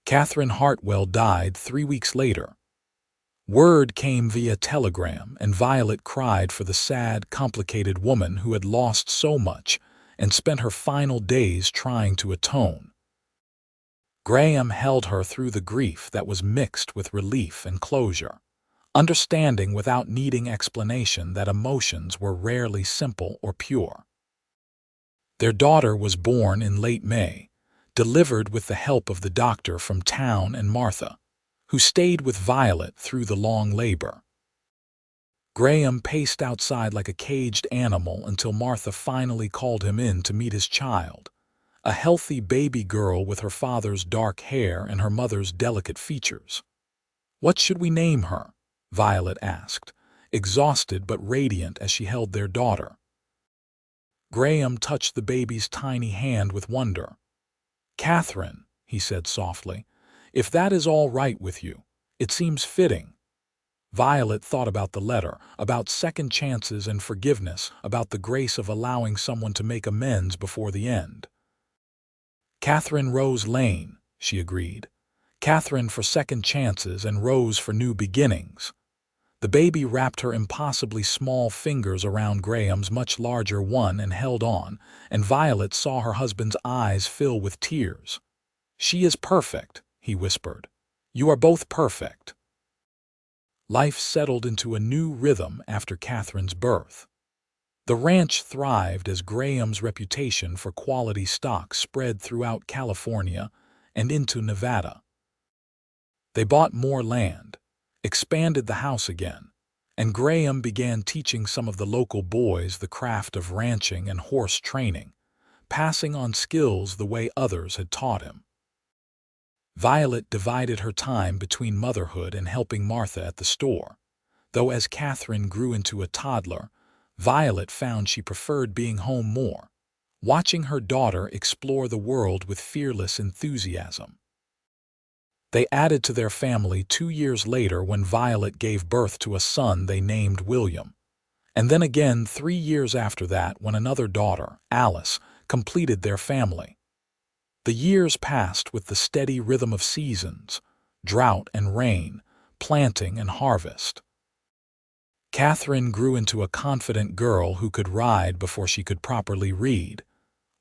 Catherine Hartwell died 3 weeks later. Word came via telegram, and Violet cried for the sad, complicated woman who had lost so much and spent her final days trying to atone. Graham held her through the grief that was mixed with relief and closure, understanding without needing explanation that emotions were rarely simple or pure. Their daughter was born in late May, delivered with the help of the doctor from town and Martha, who stayed with Violet through the long labor. Graham paced outside like a caged animal until Martha finally called him in to meet his child, a healthy baby girl with her father's dark hair and her mother's delicate features. "What should we name her?" Violet asked, exhausted but radiant as she held their daughter. Graham touched the baby's tiny hand with wonder. "Catherine," he said softly, "if that is all right with you, it seems fitting." Violet thought about the letter, about second chances and forgiveness, about the grace of allowing someone to make amends before the end. "Catherine Rose Lane," she agreed. "Catherine for second chances and Rose for new beginnings." The baby wrapped her impossibly small fingers around Graham's much larger one and held on, and Violet saw her husband's eyes fill with tears. "She is perfect," he whispered. "You are both perfect." Life settled into a new rhythm after Catherine's birth. The ranch thrived as Graham's reputation for quality stock spread throughout California and into Nevada. They bought more land, expanded the house again, and Graham began teaching some of the local boys the craft of ranching and horse training, passing on skills the way others had taught him. Violet divided her time between motherhood and helping Martha at the store, though as Catherine grew into a toddler, Violet found she preferred being home more, watching her daughter explore the world with fearless enthusiasm. They added to their family 2 years later when Violet gave birth to a son they named William, and then again 3 years after that when another daughter, Alice, completed their family. The years passed with the steady rhythm of seasons, drought and rain, planting and harvest. Catherine grew into a confident girl who could ride before she could properly read.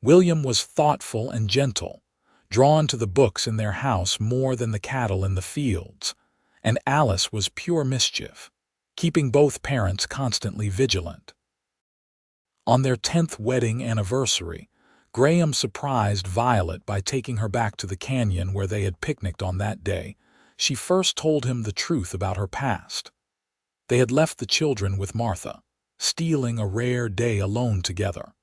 William was thoughtful and gentle, drawn to the books in their house more than the cattle in the fields, and Alice was pure mischief, keeping both parents constantly vigilant. On their 10th wedding anniversary, Graham surprised Violet by taking her back to the canyon where they had picnicked on that day. She first told him the truth about her past. They had left the children with Martha, stealing a rare day alone together.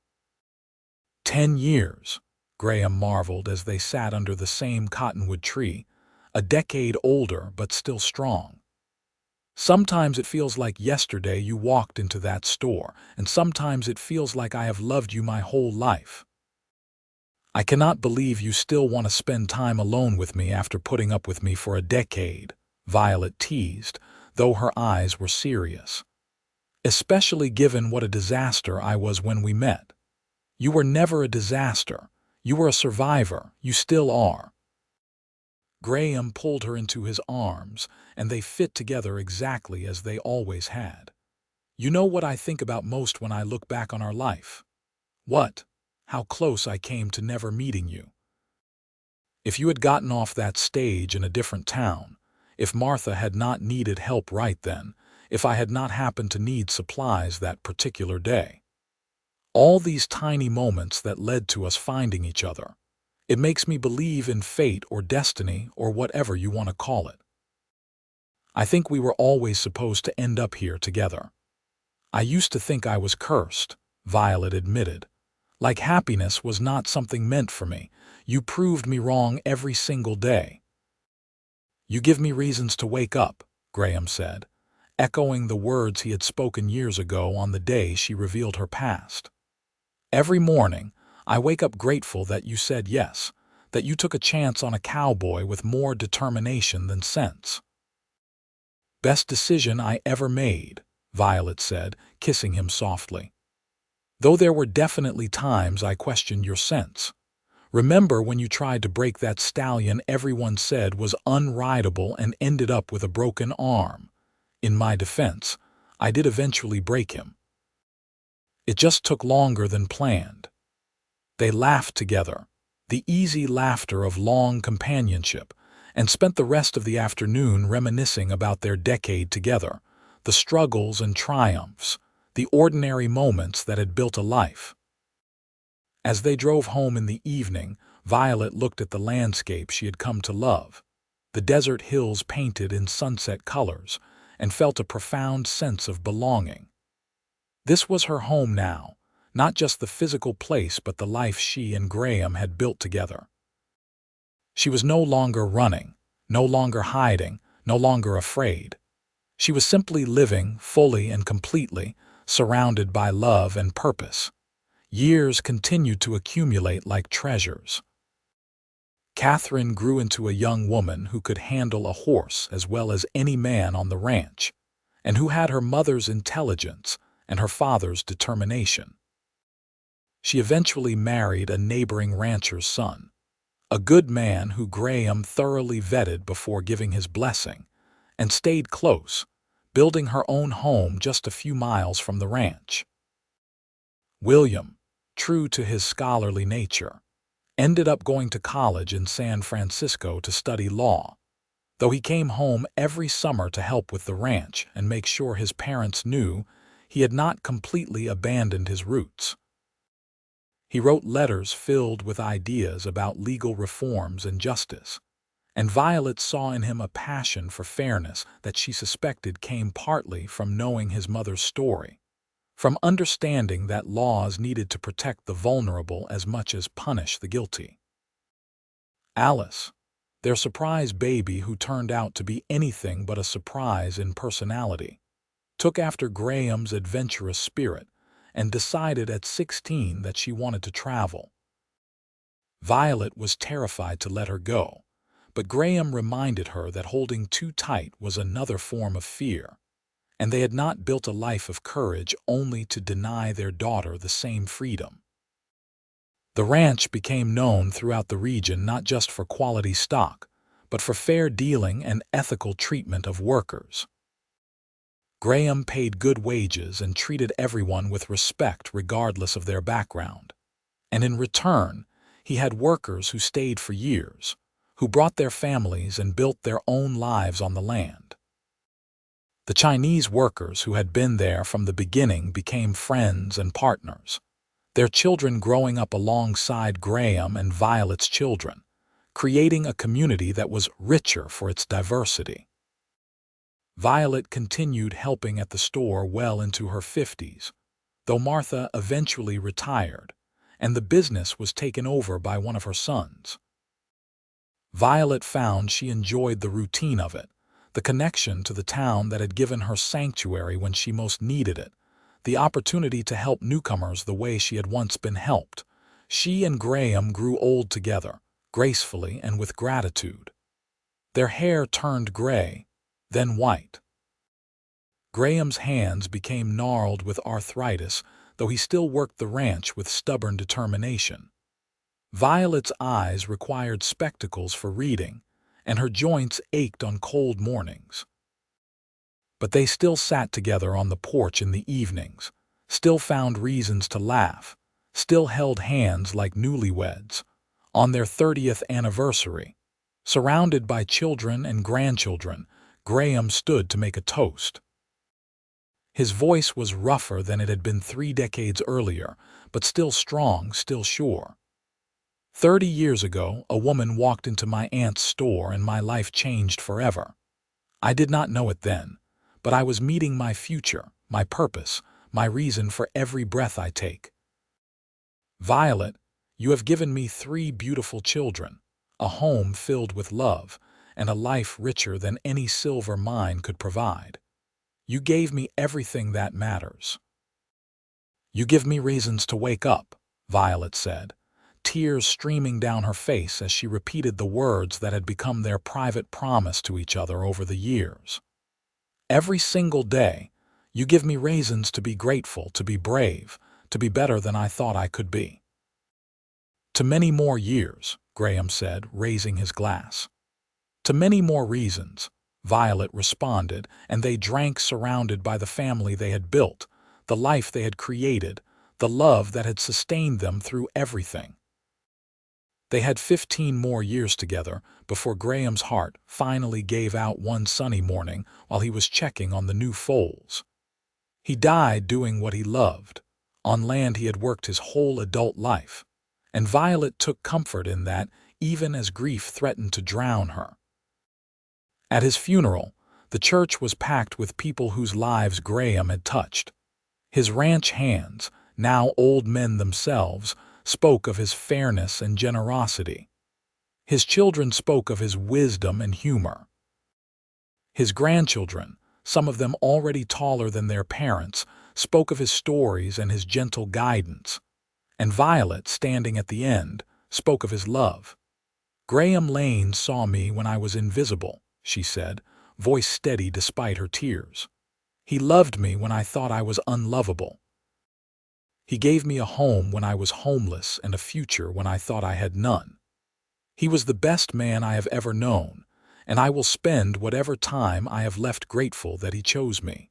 10 years, Graham marveled as they sat under the same cottonwood tree, a decade older but still strong. Sometimes it feels like yesterday you walked into that store, and sometimes it feels like I have loved you my whole life. I cannot believe you still want to spend time alone with me after putting up with me for a decade, Violet teased, though her eyes were serious. Especially given what a disaster I was when we met. You were never a disaster. You were a survivor. You still are. Graham pulled her into his arms, and they fit together exactly as they always had. You know what I think about most when I look back on our life? What? How close I came to never meeting you. If you had gotten off that stage in a different town, if Martha had not needed help right then, if I had not happened to need supplies that particular day. All these tiny moments that led to us finding each other. It makes me believe in fate or destiny or whatever you want to call it. I think we were always supposed to end up here together. I used to think I was cursed, Violet admitted. Like happiness was not something meant for me. You proved me wrong every single day. You give me reasons to wake up, Graham said, echoing the words he had spoken years ago on the day she revealed her past. Every morning, I wake up grateful that you said yes, that you took a chance on a cowboy with more determination than sense. Best decision I ever made, Violet said, kissing him softly. Though there were definitely times I questioned your sense. Remember when you tried to break that stallion everyone said was unrideable and ended up with a broken arm? In my defense, I did eventually break him. It just took longer than planned. They laughed together, the easy laughter of long companionship, and spent the rest of the afternoon reminiscing about their decade together, the struggles and triumphs, the ordinary moments that had built a life. As they drove home in the evening, Violet looked at the landscape she had come to love, the desert hills painted in sunset colors, and felt a profound sense of belonging. This was her home now, not just the physical place but the life she and Graham had built together. She was no longer running, no longer hiding, no longer afraid. She was simply living fully and completely, surrounded by love and purpose. Years continued to accumulate like treasures. Catherine grew into a young woman who could handle a horse as well as any man on the ranch, and who had her mother's intelligence and her father's determination. She eventually married a neighboring rancher's son, a good man who Graham thoroughly vetted before giving his blessing, and stayed close, building her own home just a few miles from the ranch. William, true to his scholarly nature, ended up going to college in San Francisco to study law, though he came home every summer to help with the ranch and make sure his parents knew he had not completely abandoned his roots. He wrote letters filled with ideas about legal reforms and justice, and Violet saw in him a passion for fairness that she suspected came partly from knowing his mother's story, from understanding that laws needed to protect the vulnerable as much as punish the guilty. Alice, their surprise baby who turned out to be anything but a surprise in personality, took after Graham's adventurous spirit and decided at 16 that she wanted to travel. Violet was terrified to let her go, but Graham reminded her that holding too tight was another form of fear, and they had not built a life of courage only to deny their daughter the same freedom. The ranch became known throughout the region not just for quality stock, but for fair dealing and ethical treatment of workers. Graham paid good wages and treated everyone with respect regardless of their background, and in return, he had workers who stayed for years, who brought their families and built their own lives on the land. The Chinese workers who had been there from the beginning became friends and partners, their children growing up alongside Graham and Violet's children, creating a community that was richer for its diversity. Violet continued helping at the store well into her 50s, though Martha eventually retired, and the business was taken over by one of her sons. Violet found she enjoyed the routine of it, the connection to the town that had given her sanctuary when she most needed it, the opportunity to help newcomers the way she had once been helped. She and Graham grew old together, gracefully and with gratitude. Their hair turned gray, then white. Graham's hands became gnarled with arthritis, though he still worked the ranch with stubborn determination. Violet's eyes required spectacles for reading, and her joints ached on cold mornings. But they still sat together on the porch in the evenings, still found reasons to laugh, still held hands like newlyweds. On their 30th anniversary, surrounded by children and grandchildren, Graham stood to make a toast. His voice was rougher than it had been 3 decades earlier, but still strong, still sure. 30 years ago, a woman walked into my aunt's store and my life changed forever. I did not know it then, but I was meeting my future, my purpose, my reason for every breath I take. Violet, you have given me 3 beautiful children, a home filled with love, and a life richer than any silver mine could provide. You gave me everything that matters. You give me reasons to wake up, Violet said, tears streaming down her face as she repeated the words that had become their private promise to each other over the years. Every single day, you give me reasons to be grateful, to be brave, to be better than I thought I could be. To many more years, Graham said, raising his glass. To many more reasons, Violet responded, and they drank surrounded by the family they had built, the life they had created, the love that had sustained them through everything. They had 15 more years together before Graham's heart finally gave out one sunny morning while he was checking on the new foals. He died doing what he loved, on land he had worked his whole adult life, and Violet took comfort in that even as grief threatened to drown her. At his funeral, the church was packed with people whose lives Graham had touched. His ranch hands, now old men themselves, spoke of his fairness and generosity. His children spoke of his wisdom and humor. His grandchildren, some of them already taller than their parents, spoke of his stories and his gentle guidance. And Violet, standing at the end, spoke of his love. Graham Lane saw me when I was invisible, she said, voice steady despite her tears. He loved me when I thought I was unlovable. He gave me a home when I was homeless and a future when I thought I had none. He was the best man I have ever known, and I will spend whatever time I have left grateful that he chose me.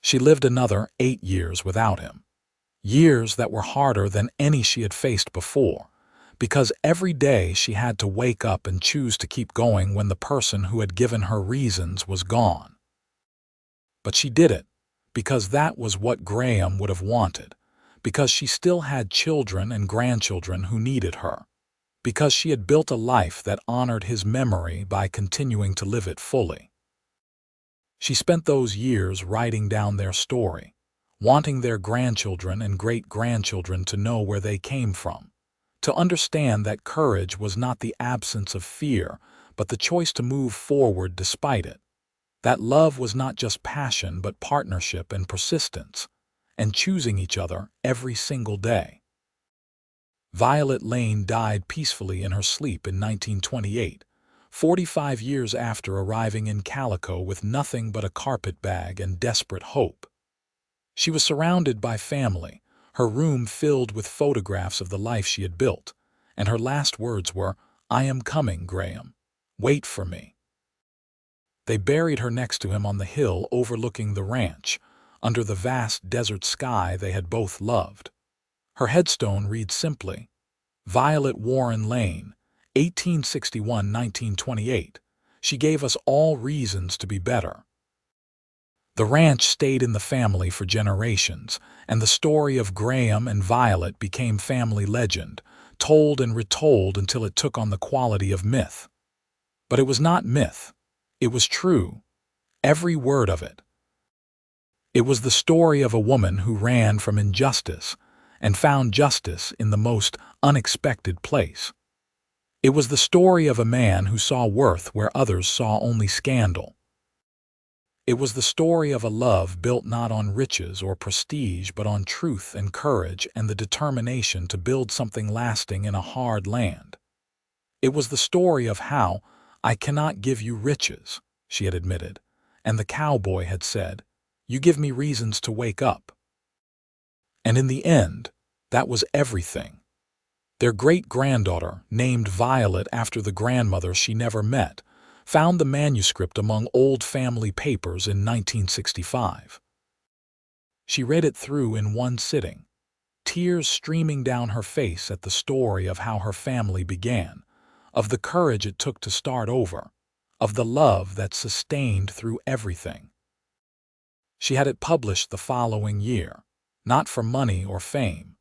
She lived another 8 years without him. Years that were harder than any she had faced before, because every day she had to wake up and choose to keep going when the person who had given her reasons was gone. But she did it, because that was what Graham would have wanted, because she still had children and grandchildren who needed her, because she had built a life that honored his memory by continuing to live it fully. She spent those years writing down their story, wanting their grandchildren and great-grandchildren to know where they came from, to understand that courage was not the absence of fear, but the choice to move forward despite it, that love was not just passion but partnership and persistence, and choosing each other every single day. Violet Lane died peacefully in her sleep in 1928, 45 years after arriving in Calico with nothing but a carpetbag and desperate hope. She was surrounded by family, her room filled with photographs of the life she had built, and her last words were, "I am coming, Graham. Wait for me." They buried her next to him on the hill overlooking the ranch, under the vast desert sky they had both loved. Her headstone reads simply, "Violet Warren Lane, 1861–1928. She gave us all reasons to be better." The ranch stayed in the family for generations, and the story of Graham and Violet became family legend, told and retold until it took on the quality of myth. But it was not myth. It was true. Every word of it. It was the story of a woman who ran from injustice and found justice in the most unexpected place. It was the story of a man who saw worth where others saw only scandal. It was the story of a love built not on riches or prestige but on truth and courage and the determination to build something lasting in a hard land. It was the story of how, "I cannot give you riches," she had admitted, and the cowboy had said, "You give me reasons to wake up." And in the end, that was everything. Their great-granddaughter, named Violet after the grandmother she never met, found the manuscript among old family papers in 1965. She read it through in one sitting, tears streaming down her face at the story of how her family began, of the courage it took to start over, of the love that sustained through everything. She had it published the following year, not for money or fame,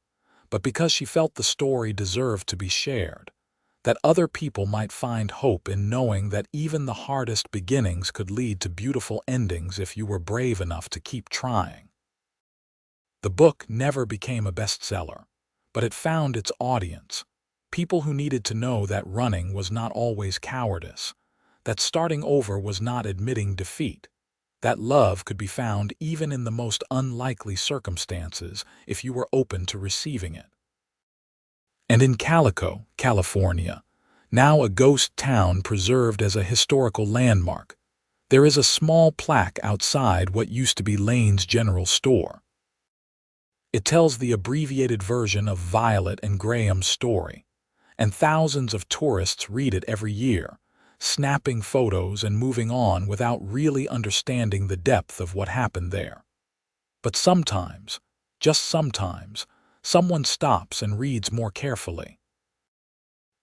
but because she felt the story deserved to be shared, that other people might find hope in knowing that even the hardest beginnings could lead to beautiful endings if you were brave enough to keep trying. The book never became a bestseller, but it found its audience, people who needed to know that running was not always cowardice, that starting over was not admitting defeat, that love could be found even in the most unlikely circumstances if you were open to receiving it. And in Calico, California, now a ghost town preserved as a historical landmark, there is a small plaque outside what used to be Lane's General Store. It tells the abbreviated version of Violet and Graham's story, and thousands of tourists read it every year, snapping photos and moving on without really understanding the depth of what happened there. But sometimes, just sometimes, someone stops and reads more carefully.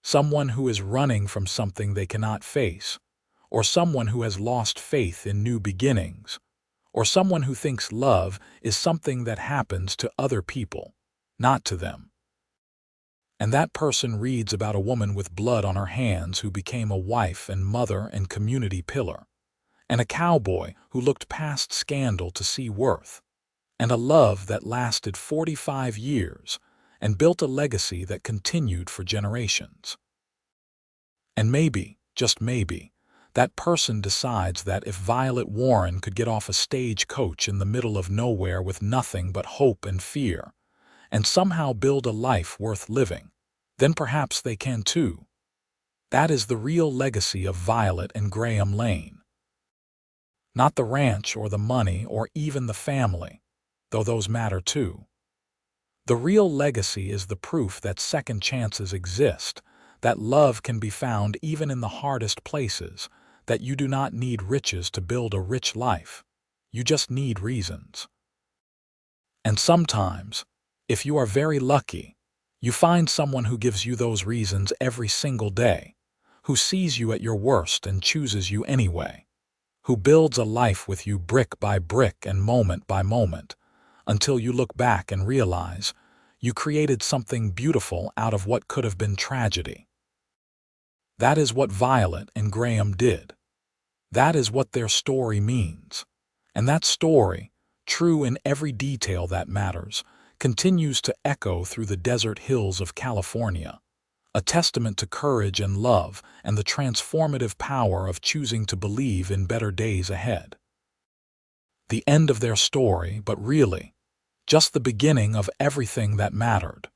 Someone who is running from something they cannot face, or someone who has lost faith in new beginnings, or someone who thinks love is something that happens to other people, not to them. And that person reads about a woman with blood on her hands who became a wife and mother and community pillar, and a cowboy who looked past scandal to see worth, and a love that lasted 45 years and built a legacy that continued for generations. And maybe, just maybe, that person decides that if Violet Warren could get off a stagecoach in the middle of nowhere with nothing but hope and fear, and somehow build a life worth living, then perhaps they can too. That is the real legacy of Violet and Graham Lane. Not the ranch or the money or even the family, though those matter too. The real legacy is the proof that second chances exist, that love can be found even in the hardest places, that you do not need riches to build a rich life. You just need reasons. And sometimes, if you are very lucky, you find someone who gives you those reasons every single day, who sees you at your worst and chooses you anyway, who builds a life with you brick by brick and moment by moment, until you look back and realize you created something beautiful out of what could have been tragedy. That is what Violet and Graham did. That is what their story means. And that story, true in every detail that matters, continues to echo through the desert hills of California, a testament to courage and love and the transformative power of choosing to believe in better days ahead. The end of their story, but really, just the beginning of everything that mattered.